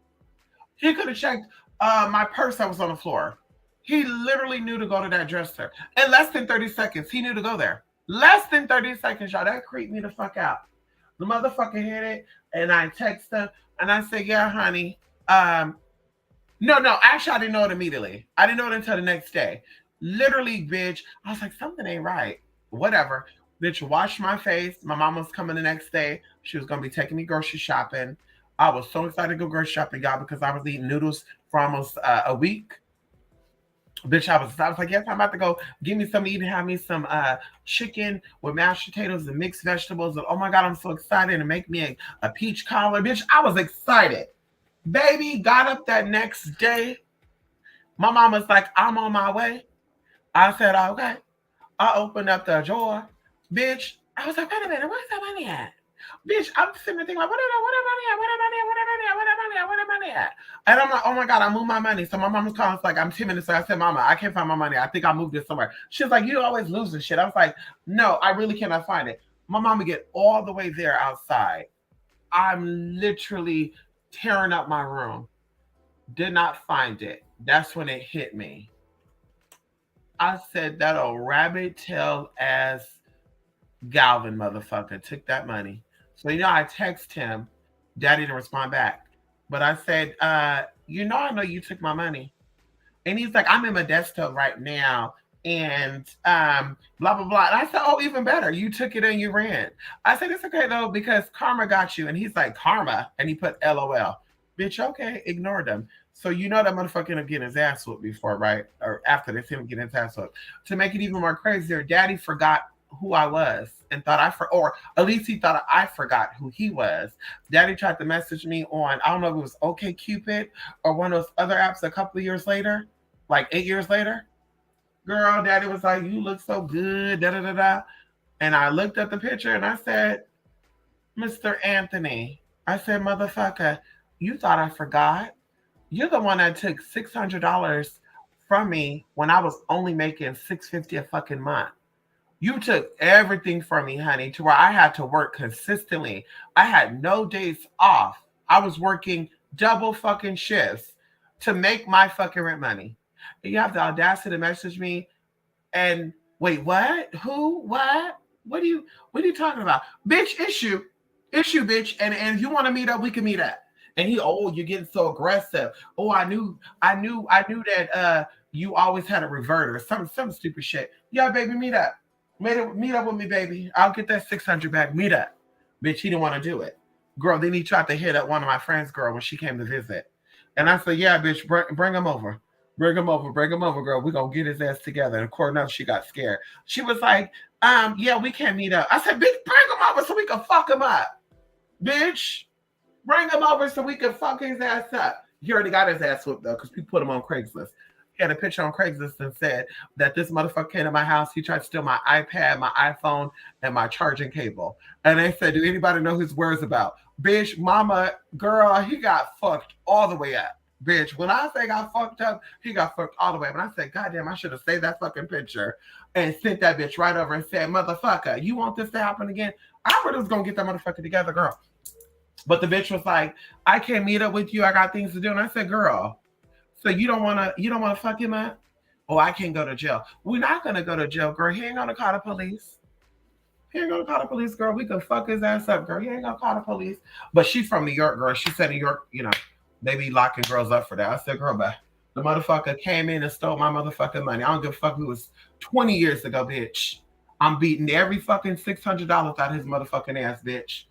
He could have checked my purse that was on the floor. He literally knew to go to that dresser. In less than 30 seconds, he knew to go there. Less than 30 seconds, y'all. That creeped me the fuck out. The motherfucker hit it, and I text him, and I said, yeah, honey. No, actually, I didn't know it immediately. I didn't know it until the next day. Literally, bitch, I was like, something ain't right. Whatever. Bitch, washed my face. My mom was coming the next day. She was going to be taking me grocery shopping. I was so excited to go grocery shopping, y'all, because I was eating noodles for almost a week. Bitch, I was like, yes, I'm about to go give me some eat and have me some chicken with mashed potatoes and mixed vegetables. And oh my God, I'm so excited to make me a peach cobbler. Bitch, I was excited. Baby, got up that next day. My mom was like, I'm on my way. I said, okay. I opened up the drawer. Bitch, I was like, wait a minute, where's that money at? Bitch, I'm sitting there thinking like, where the money at? And I'm like, oh my God, I moved my money. So my mom was calling, like, I'm 10 minutes. So I said, Mama, I can't find my money. I think I moved it somewhere. She was like, you always losing shit. I was like, no, I really cannot find it. My mom would get all the way there outside. I'm literally tearing up my room. Did not find it. That's when it hit me. I said that old rabbit tail ass Galvin motherfucker took that money. So I text him. Daddy didn't respond back. But I said, I know you took my money. And he's like, I'm in Modesto right now. And blah, blah, blah. And I said, oh, even better. You took it and you ran. I said, it's okay, though, because karma got you. And he's like, karma. And he put LOL. Bitch, okay, ignored him. So that motherfucker ended up getting his ass whooped before, right? Or after this, him getting his ass whooped. To make it even more crazier, Daddy forgot who I was and thought or at least he thought I forgot who he was. Daddy tried to message me on, I don't know if it was OK Cupid or one of those other apps a couple of years later, like 8 years later. Girl, Daddy was like, "You look so good, da da da da." And I looked at the picture and I said, "Mr. Anthony," I said, "Motherfucker, you thought I forgot? You're the one that took $600 from me when I was only making $650 a fucking month. You took everything from me, honey, to where I had to work consistently. I had no days off. I was working double fucking shifts to make my fucking rent money. And you have the audacity to message me and wait, what? Who? What? What are you talking about? Bitch, issue, bitch. And if you want to meet up, we can meet up." And he, "Oh, you're getting so aggressive. Oh, I knew that you always had a reverter. Some stupid shit. Yeah, baby, meet up. Meet up with me, baby. I'll get that 600 back. Meet up." Bitch, he didn't want to do it. Girl, then he tried to hit up one of my friends' girl when she came to visit. And I said, "Yeah, bitch, bring him over. Bring him over, girl. We're gonna get his ass together." And of course enough, she got scared. She was like, "Yeah, we can't meet up." I said, "Bitch, bring him over so we can fuck him up. Bitch, bring him over so we can fuck his ass up." He already got his ass whooped though, because we put him on Craigslist. He had a picture on Craigslist and said that this motherfucker came to my house. He tried to steal my iPad, my iPhone, and my charging cable. And they said, "Do anybody know his words about?" Bitch, mama, girl, he got fucked all the way up. Bitch, when I say got fucked up, he got fucked all the way up. And I said, "God damn, I should have saved that fucking picture and sent that bitch right over and said, 'Motherfucker, you want this to happen again?'" I really was gonna get that motherfucker together, girl. But the bitch was like, "I can't meet up with you. I got things to do." And I said, "Girl, so you don't wanna fuck him up?" "Oh, I can't go to jail." "We're not gonna go to jail, girl. He ain't gonna call the police. He ain't gonna call the police, girl. We can fuck his ass up, girl. He ain't gonna call the police." But she's from New York, girl. She said New York, they be locking girls up for that. I said, "Girl, bye." The motherfucker came in and stole my motherfucking money. I don't give a fuck if it was 20 years ago, bitch. I'm beating every fucking $600 out of his motherfucking ass, bitch.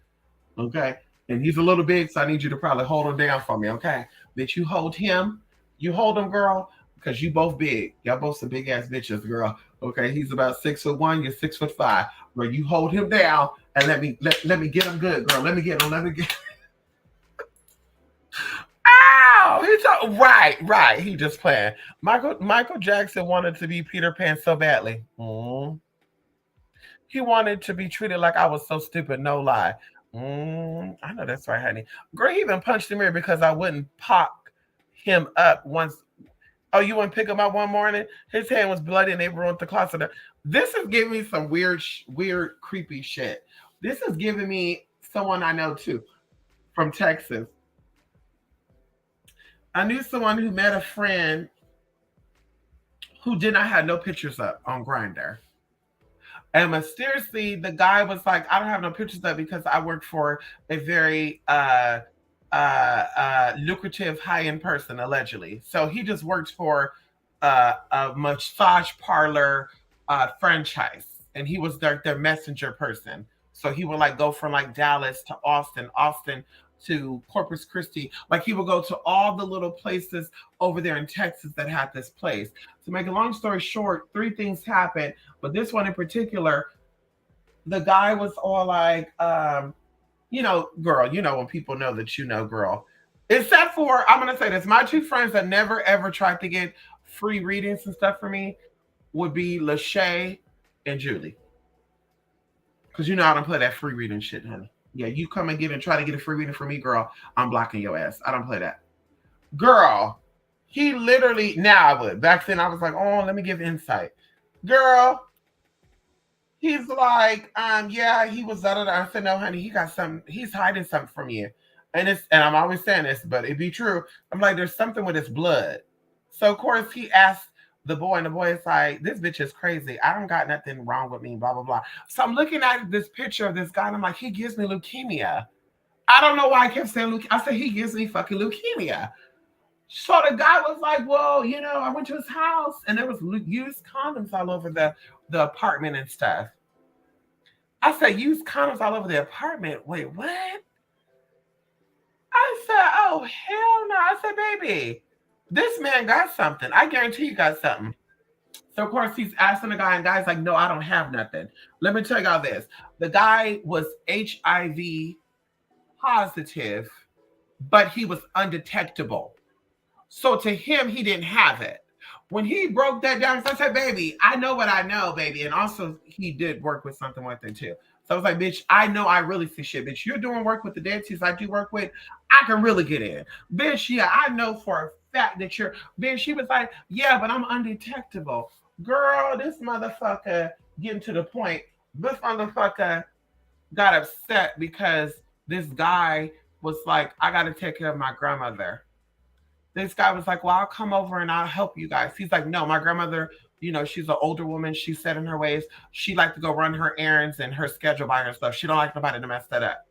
Okay? And he's a little big, so I need you to probably hold him down for me, okay? Bitch, you hold him. You hold him, girl, because you both big. Y'all both some big ass bitches, girl. Okay, he's about 6'1", you're 6'5". Girl, you hold him down and let me get him good, girl. Let me get him. Ow! Right. He just playing. Michael Jackson wanted to be Peter Pan so badly. He wanted to be treated like I was so stupid, no lie. I know that's right, honey. Girl, he even punched the mirror because I wouldn't pop him up once. Oh, you wouldn't pick him up one morning? His hand was bloody and they ruined the closet. This is giving me some weird, creepy shit. This is giving me someone I know too from Texas. I knew someone who met a friend who did not have no pictures up on Grindr. And mysteriously, the guy was like, "I don't have no pictures up because I work for a very lucrative high-end person, allegedly." So he just works for a massage parlor franchise, and he was their messenger person. So he would like go from like Dallas to Austin to Corpus Christi. Like he would go to all the little places over there in Texas that had this place. To make a long story short, three things happened, but this one in particular, the guy was all like, girl, when people know that girl. Except for, I'm gonna say this, my two friends that never ever tried to get free readings and stuff for me would be Lachey and Julie. Because I don't play that free reading shit, honey. Yeah, you come and try to get a free reading from me, girl, I'm blocking your ass. I don't play that. Girl, he literally, now I would. Back then I was like, oh, let me give insight. Girl, he's like, yeah, he was da da da. I said, no, honey, he got something, he's hiding something from you. And I'm always saying this, but it be true. I'm like, there's something with his blood. So of course he asked the boy, and the boy is like, this bitch is crazy. I don't got nothing wrong with me, blah, blah, blah. So I'm looking at this picture of this guy, and I'm like, he gives me leukemia. I don't know why I kept saying leukemia. I said, he gives me fucking leukemia. So the guy was like, well, I went to his house, and there was used condoms all over the apartment and stuff. I said, used condoms all over the apartment? Wait, what? I said, oh, hell no. I said, baby, this man got something. I guarantee you got something. So of course he's asking the guy, and guy's like, "No, I don't have nothing." Let me tell y'all this: the guy was HIV positive, but he was undetectable. So to him, he didn't have it. When he broke that down, so I said, "Baby, I know what I know, baby." And also, he did work with something like that too. So I was like, "Bitch, I know I really see shit, bitch. You're doing work with the deities I do work with. I can really get in, bitch. Yeah, I know for a fact that you're, bitch." She was like, "Yeah, but I'm undetectable." Girl, this motherfucker getting to the point. This motherfucker got upset because this guy was like, "I got to take care of my grandmother." This guy was like, "Well, I'll come over and I'll help you guys." He's like, "No, my grandmother, she's an older woman. She's set in her ways. She like to go run her errands and her schedule by herself. She don't like nobody to mess that up."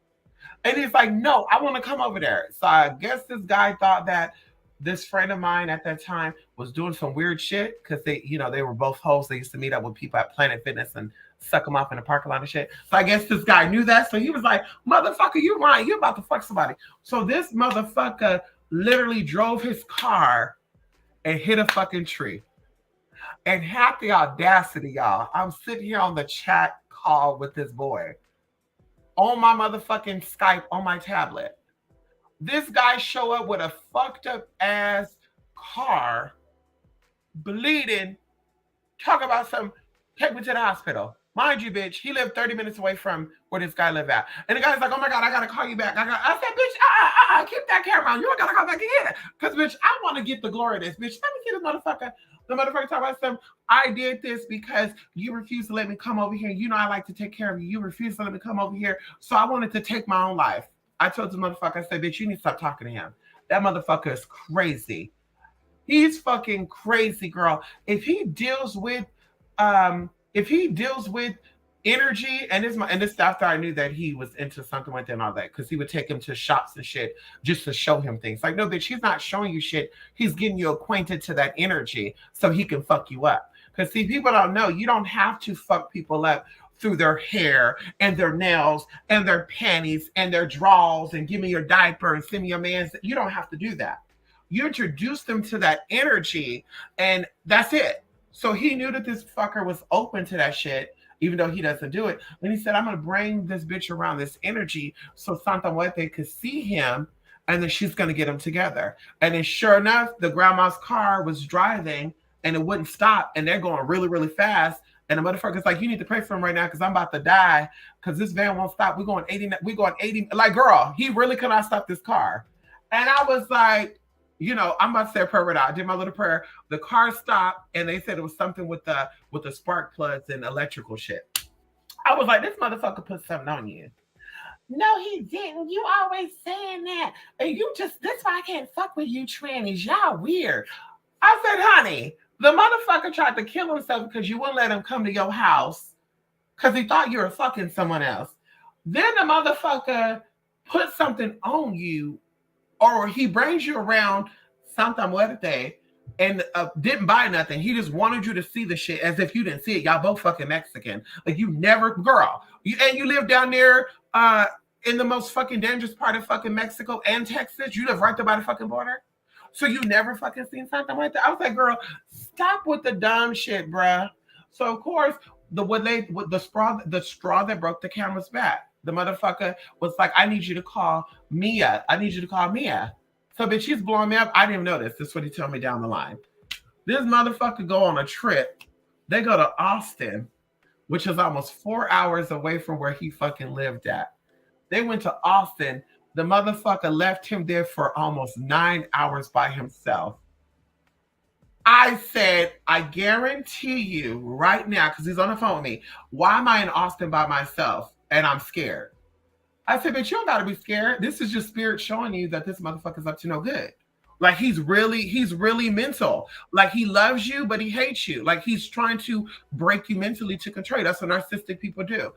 And he's like, "No, I want to come over there." So I guess this guy thought that this friend of mine at that time was doing some weird shit because they were both hosts. They used to meet up with people at Planet Fitness and suck them off in the parking lot and shit. So I guess this guy knew that. So he was like, "Motherfucker, you lying. You about to fuck somebody." So this motherfucker literally drove his car and hit a fucking tree. And had the audacity, y'all. I'm sitting here on the chat call with this boy on my motherfucking Skype on my tablet. This guy show up with a fucked up ass car, bleeding, talk about some, take me to the hospital. Mind you, bitch, he lived 30 minutes away from where this guy lived at. And the guy's like, "Oh my God, I gotta call you back." I said, "Bitch, keep that camera on. You don't gotta come back again." Because, bitch, I want to get the glory of this. Bitch, let me see this motherfucker. The motherfucker talk about some, "I did this because you refused to let me come over here. You know I like to take care of you. You refused to let me come over here. So I wanted to take my own life." I told the motherfucker, I said, "Bitch, you need to stop talking to him. That motherfucker is crazy. He's fucking crazy, girl. If he deals with if he deals with energy, and this after I knew that he was into something like that and all that, because he would take him to shops and shit just to show him things. Like, no, bitch, he's not showing you shit. He's getting you acquainted to that energy so he can fuck you up. Because see, people don't know you don't have to fuck people up through their hair and their nails and their panties and their drawers and give me your diaper and send me your man's. You don't have to do that. You introduce them to that energy, and that's it. So he knew that this fucker was open to that shit, even though he doesn't do it. And he said, "I'm gonna bring this bitch around this energy so Santa Muerte could see him, and then she's gonna get them together." And then sure enough, the grandma's car was driving and it wouldn't stop, and they're going really, really fast. And the motherfucker's like, "You need to pray for him right now because I'm about to die because this van won't stop. We're going 80, we're going 80." Like, girl, he really could not stop this car. And I was like, I'm about to say a prayer right now. I did my little prayer. The car stopped, and they said it was something with the spark plugs and electrical shit. I was like, this motherfucker put something on you. "No, he didn't. You always saying that, and you just that's why I can't fuck with you trannies. Y'all weird." I said, "Honey, the motherfucker tried to kill himself because you wouldn't let him come to your house because he thought you were fucking someone else. Then the motherfucker put something on you, or he brings you around Santa Muerte and didn't buy nothing. He just wanted you to see the shit as if you didn't see it. Y'all both fucking Mexican. Like, you never, girl, you live down there in the most fucking dangerous part of fucking Mexico and Texas. You live right there by the fucking border. So you never fucking seen something like that." I was like, "Girl, stop with the dumb shit, bruh." So of course, the straw that broke the camera's back. The motherfucker was like, "I need you to call Mia. I need you to call Mia." So, bitch, she's blowing me up. I didn't even notice. This is what he told me down the line. This motherfucker go on a trip. They go to Austin, which is almost 4 hours away from where he fucking lived at. They went to Austin. The motherfucker left him there for almost 9 hours by himself. I said, "I guarantee you right now," because he's on the phone with me, "why am I in Austin by myself and I'm scared?" I said, "But you don't gotta be scared. This is just spirit showing you that this motherfucker's up to no good. Like, he's really mental. Like, he loves you, but he hates you. Like, he's trying to break you mentally to control you. That's what narcissistic people do."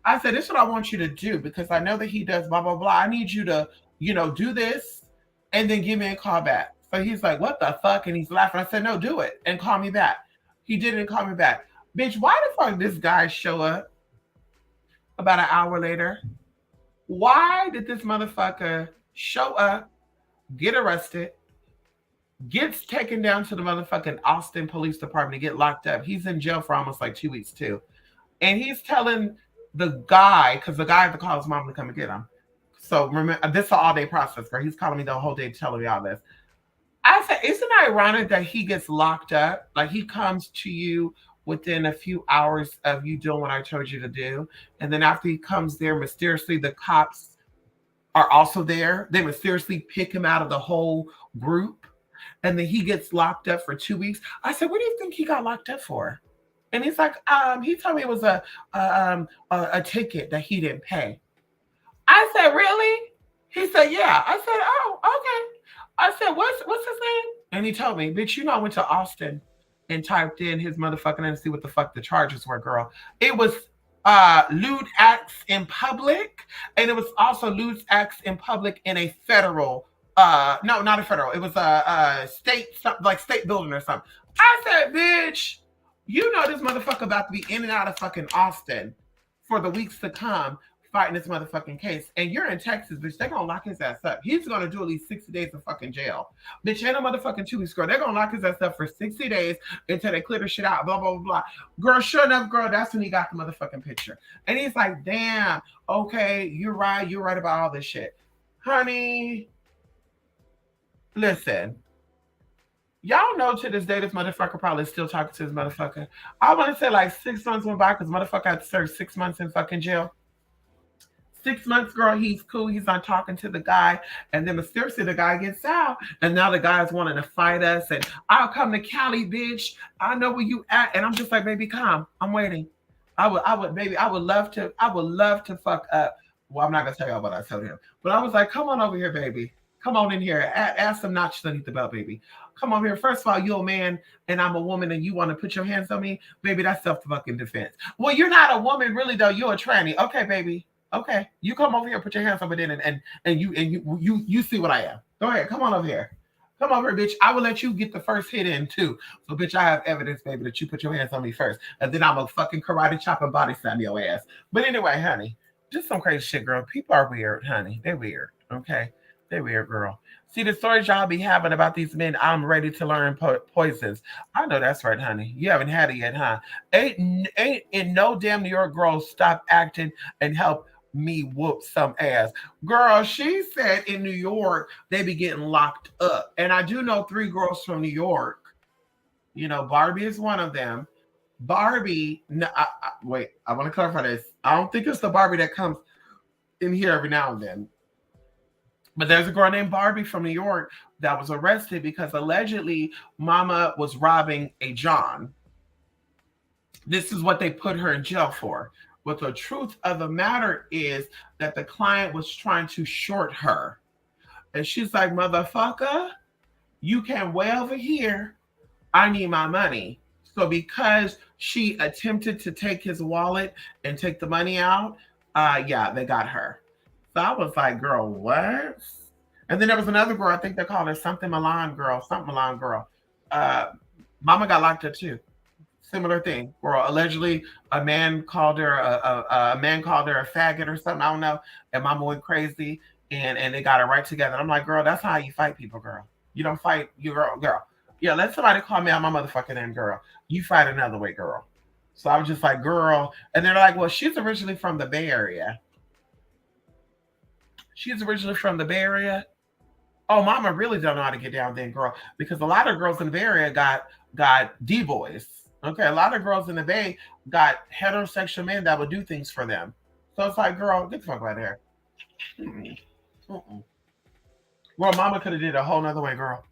I said, "This is what I want you to do because I know that he does blah blah blah. I need you to, do this and then give me a call back." So he's like, "What the fuck?" And he's laughing. I said, "No, do it and call me back." He didn't call me back. Bitch, why the fuck this guy show up about an hour later? Why did this motherfucker show up, get arrested, Gets taken down to the motherfucking Austin Police Department to get locked up. He's in jail for almost like 2 weeks too. And he's telling the guy, because the guy had to call his mom to come and get him. So remember, this is an all day process where he's calling me the whole day telling me all this. I said, isn't it ironic that he gets locked up? Like he comes to you within a few hours of you doing what I told you to do. And then after he comes there, mysteriously, the cops are also there. They mysteriously pick him out of the whole group. And then he gets locked up for 2 weeks. I said, what do you think he got locked up for? And he's like, he told me it was a ticket that he didn't pay. I said, really? He said, yeah. I said, oh, okay. I said, what's his name? And he told me, bitch, I went to Austin and typed in his motherfucking name to see what the fuck the charges were, girl. It was lewd acts in public, and it was also lewd acts in public in a federal, no, not a federal. It was a state, like state building or something. I said, bitch, this motherfucker about to be in and out of fucking Austin for the weeks to come fighting this motherfucking case. And you're in Texas, bitch. They're gonna lock his ass up. He's gonna do at least 60 days of fucking jail. Bitch, ain't no motherfucking 2 weeks, girl. They're gonna lock his ass up for 60 days until they clear the shit out, blah, blah, blah, blah. Girl, sure enough, girl, that's when he got the motherfucking picture. And he's like, damn, okay, you're right about all this shit. Honey, listen. Y'all know to this day this motherfucker probably still talking to this motherfucker. I want to say like 6 months went by because motherfucker had to serve 6 months in fucking jail. 6 months, girl, he's cool. He's not talking to the guy. And then mysteriously the guy gets out. And now the guy's wanting to fight us. And I'll come to Cali, bitch. I know where you at. And I'm just like, baby, come. I'm waiting. I would love to fuck up. Well, I'm not gonna tell y'all what I told him. But I was like, come on over here, baby. Come on in here. Add some notches underneath the belt, baby. Come over here. First of all, you're a man and I'm a woman and you want to put your hands on me? Baby, that's self-fucking defense. Well, you're not a woman, really, though. You're a tranny. Okay, baby. Okay. You come over here, put your hands over there and you see what I am. Go ahead. Come on over here. Come over here, bitch. I will let you get the first hit in too. So, bitch, I have evidence, baby, that you put your hands on me first. And then I'm a fucking karate chop and body slam your ass. But anyway, honey, just some crazy shit, girl. People are weird, honey. They're weird. Okay. They're weird, girl. See, the stories y'all be having about these men, I'm ready to learn poisons. I know that's right, honey. You haven't had it yet, huh? Ain't in no damn New York girl stop acting and help me whoop some ass. Girl, she said in New York, they be getting locked up. And I do know 3 girls from New York. Barbie is one of them. Barbie, no, wait, I want to clarify this. I don't think it's the Barbie that comes in here every now and then. But there's a girl named Barbie from New York that was arrested because allegedly mama was robbing a John. This is what they put her in jail for. But the truth of the matter is that the client was trying to short her. And she's like, motherfucker, you can way over here. I need my money. So because she attempted to take his wallet and take the money out, they got her. So I was like, girl, what? And then there was another girl, I think they called her something Milan girl. Mama got locked up too. Similar thing. Girl, allegedly a man called her a faggot or something. I don't know. And mama went crazy and they got her right together. I'm like, girl, that's how you fight people, girl. You don't fight you girl. Yeah, let somebody call me out my motherfucking name, girl. You fight another way, girl. So I was just like, girl. And they're like, well, she's originally from the Bay Area. She's originally from the Bay Area. Oh, mama really don't know how to get down then, girl. Because a lot of girls in the Bay Area got D-boys. Okay, a lot of girls in the Bay got heterosexual men that would do things for them. So it's like, girl, get the fuck out of here. Well, mama could have did a whole nother way, girl.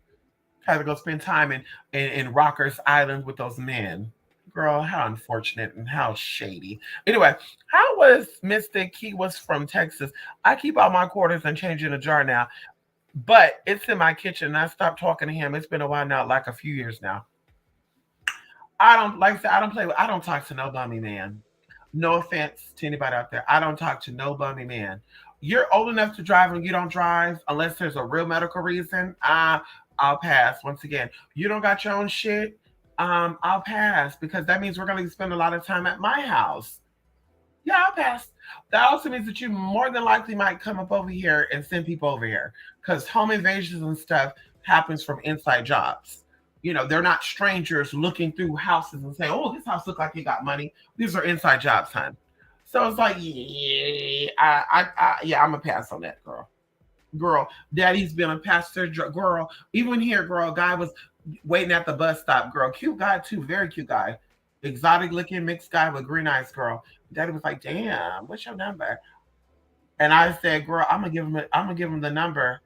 Had to go spend time in Rockers Island with those men. Girl, how unfortunate and how shady. Anyway, how was Mr. Key was from Texas? I keep all my quarters and change in a jar now, but it's in my kitchen. And I stopped talking to him. It's been a while now, like a few years now. I don't talk to no bummy man. No offense to anybody out there. I don't talk to no bummy man. You're old enough to drive and you don't drive unless there's a real medical reason. I'll pass. Once again, you don't got your own shit. I'll pass because that means we're going to spend a lot of time at my house. Yeah, I'll pass. That also means that you more than likely might come up over here and send people over here because home invasions and stuff happens from inside jobs. They're not strangers looking through houses and saying, "Oh, this house looks like you got money." These are inside jobs, hon. So it's like, yeah, yeah, I'm a pass on that, girl. Daddy's been a pastor, girl. Even here, girl, guy was waiting at the bus stop, girl. Cute guy too, very cute guy, exotic looking mixed guy with green eyes, girl. Daddy was like, "Damn, what's your number?" And I said, "Girl, I'm gonna give him the number,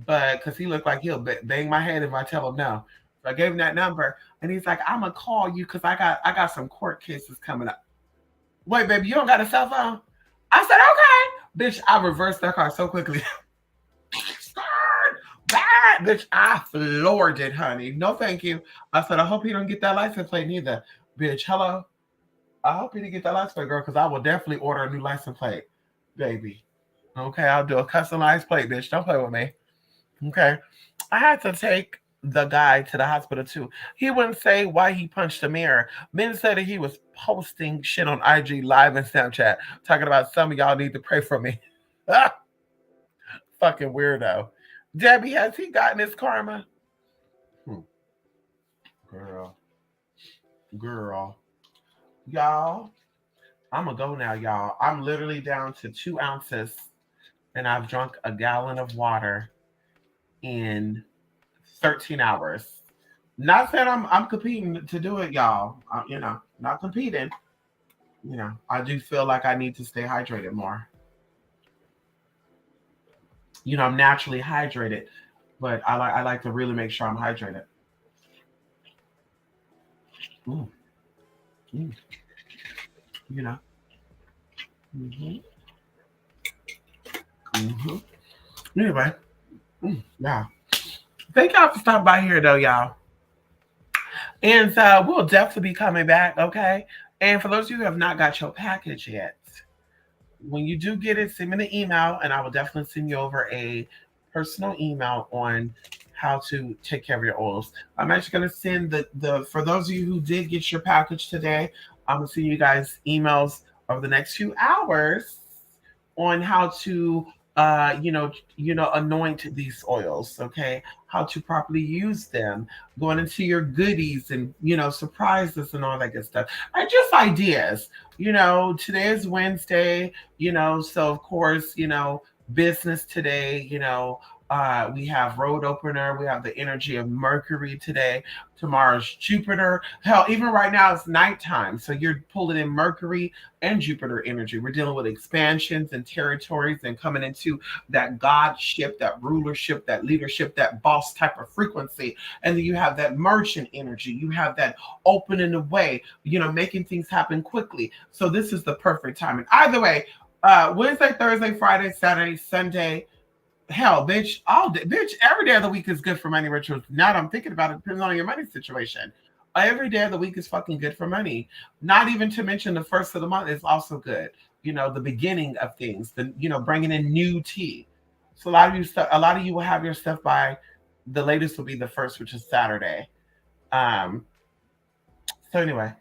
but because he looked like he'll bang my head if I tell him no." So I gave him that number, and he's like, "I'm gonna call you because I got some court cases coming up." Wait, baby, you don't got a cell phone? I said, "Okay." Bitch, I reversed that car so quickly. Bad, bitch, I floored it, honey. No, thank you. I said, "I hope he don't get that license plate neither." Bitch, hello. I hope he didn't get that license plate, girl, because I will definitely order a new license plate, baby. Okay, I'll do a customized plate, bitch. Don't play with me. Okay. I had to take the guy to the hospital too. He wouldn't say why he punched the mirror. Men said that he was posting shit on IG Live and Snapchat, talking about some of y'all need to pray for me. Fucking weirdo. Debbie, has he gotten his karma? Girl. Girl. Y'all, I'm gonna go now, y'all. I'm literally down to 2 ounces and I've drunk a gallon of water in 13 hours. Not saying I'm competing to do it, y'all. Not competing. I do feel like I need to stay hydrated more. I'm naturally hydrated, but I like to really make sure I'm hydrated. Mm, mm, you know. hmm hmm Anyway, yeah. Thank y'all for stopping by here, though, y'all. And we'll definitely be coming back, okay? And for those of you who have not got your package yet, when you do get it, send me an email, and I will definitely send you over a personal email on how to take care of your oils. I'm actually going to send the for those of you who did get your package today, I'm going to send you guys emails over the next few hours on how to anoint these oils, okay? How to properly use them, going into your goodies and surprises and all that good stuff. And just ideas. Today is Wednesday, so of course, business today, we have road opener, we have the energy of Mercury today. Tomorrow's Jupiter. Hell, even right now it's nighttime. So you're pulling in Mercury and Jupiter energy. We're dealing with expansions and territories and coming into that godship, that rulership, that leadership, that boss type of frequency. And then you have that merchant energy. You have that opening the way, making things happen quickly. So this is the perfect time. And either way, Wednesday, Thursday, Friday, Saturday, Sunday, hell, bitch, all day, bitch, every day of the week is good for money rituals. Now that I'm thinking about it, depends on your money situation. Every day of the week is fucking good for money. Not even to mention the first of the month is also good. The beginning of things, bringing in new tea. So a lot of you will have your stuff by the latest will be the first, which is Saturday. Um, so anyway,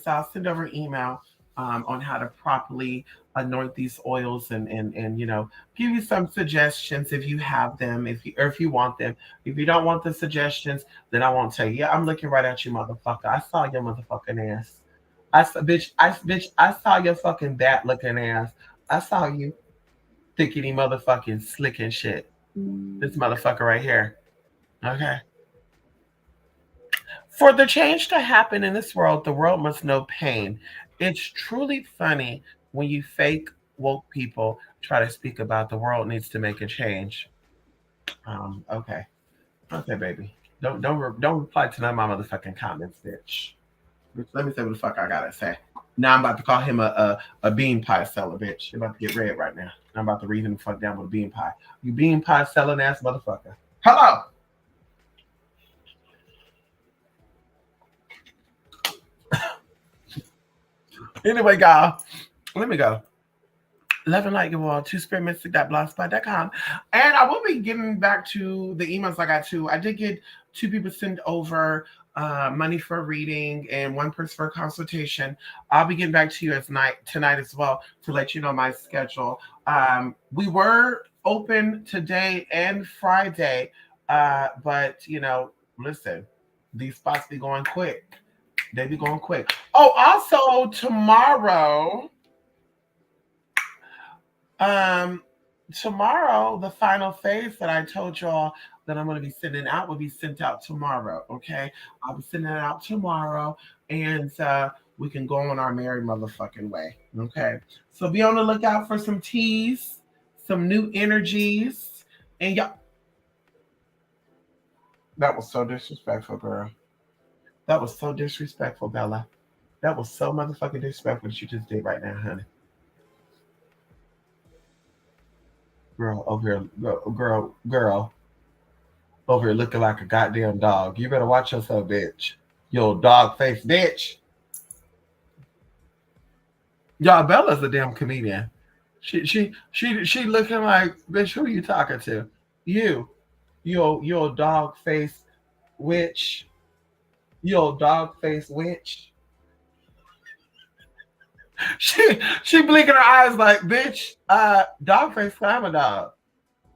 I'll send over email on how to properly anoint these oils and give you some suggestions if you have them, if you want them. If you don't want the suggestions, then I won't tell you. Yeah, I'm looking right at you, motherfucker. I saw your motherfucking ass. I saw your fucking bat looking ass. I saw you thickety motherfucking slick and shit. This motherfucker right here. Okay. For the change to happen in this world, the world must know pain. It's truly funny when you fake woke people try to speak about the world needs to make a change. Okay. Okay, baby. Don't reply to none of my motherfucking comments, bitch. Let me say what the fuck I gotta say. Now I'm about to call him a bean pie seller, bitch. You're about to get red right now. I'm about to read him the fuck down with a bean pie. You bean pie selling ass motherfucker. Hello. Anyway, y'all, let me go. Love and light your all to spiritmystic.blogspot.com. And I will be getting back to the emails I got to. I did get 2 people send over money for a reading and 1 person for a consultation. I'll be getting back to you tonight as well to let you know my schedule. We were open today and Friday. But listen, these spots be going quick. They be going quick. Oh, also tomorrow, um, tomorrow the final phase that I told y'all that I'm going to be sending out will be sent out tomorrow. Okay, I'll be sending it out tomorrow, and we can go on our merry motherfucking way. Okay, so be on the lookout for some teas, some new energies, and y'all. That was so disrespectful, girl. That was so disrespectful, Bella. That was so motherfucking disrespectful what you just did right now, honey. Girl, over here, girl, over here looking like a goddamn dog. You better watch yourself, bitch. You old dog face bitch. Y'all, Bella's a damn comedian. She looking like, bitch, who are you talking to? You. You old dog face witch. You old dog face witch. She blinking her eyes like, bitch, dog face, I'm a dog.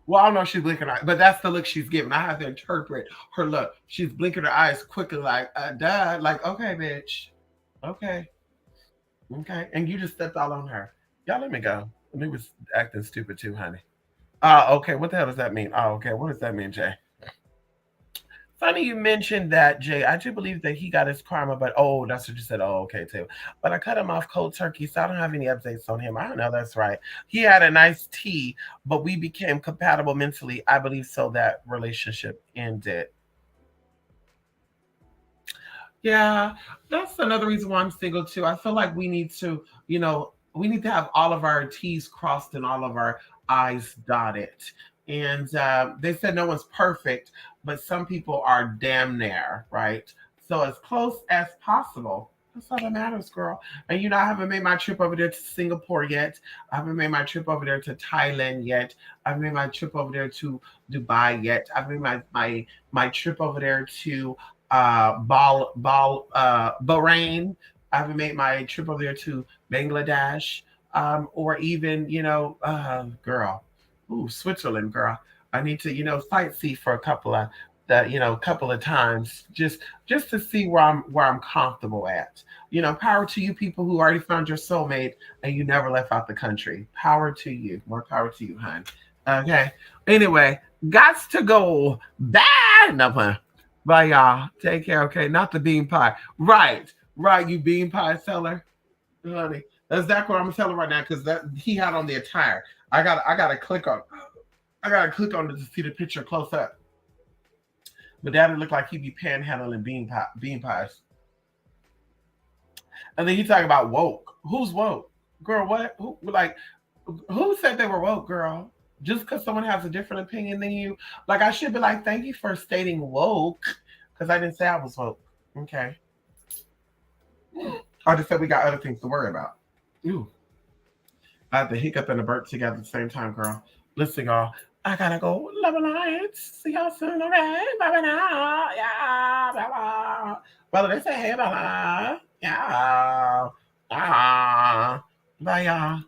Well, I don't know if she's blinking her eyes, but that's the look she's giving. I have to interpret her look. She's blinking her eyes quickly, like, duh, like, okay, bitch. Okay. Okay. And you just stepped all on her. Y'all let me go. And he was acting stupid too, honey. Okay. What the hell does that mean? Oh, okay. What does that mean, Jay? Funny you mentioned that, Jay. I do believe that he got his karma, but oh, that's what you said. Oh, okay, too. But I cut him off cold turkey, so I don't have any updates on him. I don't know. That's right. He had a nice tea, but we became compatible mentally. I believe so. That relationship ended. Yeah, that's another reason why I'm single too. I feel like we need to, we need to have all of our T's crossed and all of our I's dotted. And they said no one's perfect, but some people are damn near, right? So as close as possible. That's all that matters, girl. And I haven't made my trip over there to Singapore yet. I haven't made my trip over there to Thailand yet. I haven't made my trip over there to Dubai yet. I've made my trip over there to Bahrain. I haven't made my trip over there to Bangladesh, or even girl, ooh, Switzerland, girl. I need to sightsee for a couple of times just to see where I'm comfortable at. Power to you people who already found your soulmate and you never left out the country. Power to you. More power to you, hon. Okay. Anyway, gots to go. Bad. No, bye, y'all. Take care. Okay. Not the bean pie. Right. Right. You bean pie seller, honey. That's exactly what I'm telling right now because that he had on the attire. I gotta click on. I gotta click on it to see the picture close up. But daddy looked like he'd be panhandling bean pies. And then you talk about woke. Who's woke? Girl, what? Who said they were woke, girl? Just because someone has a different opinion than you. Like I should be like, thank you for stating woke. Because I didn't say I was woke. Okay. I just said we got other things to worry about. Ooh. I had the hiccup and the burp together at the same time, girl. Listen, y'all. I gotta go. Love and see y'all soon, okay? Bye now. Yeah, bye bye. Well, they say hey, bye. Yeah. Bye, y'all.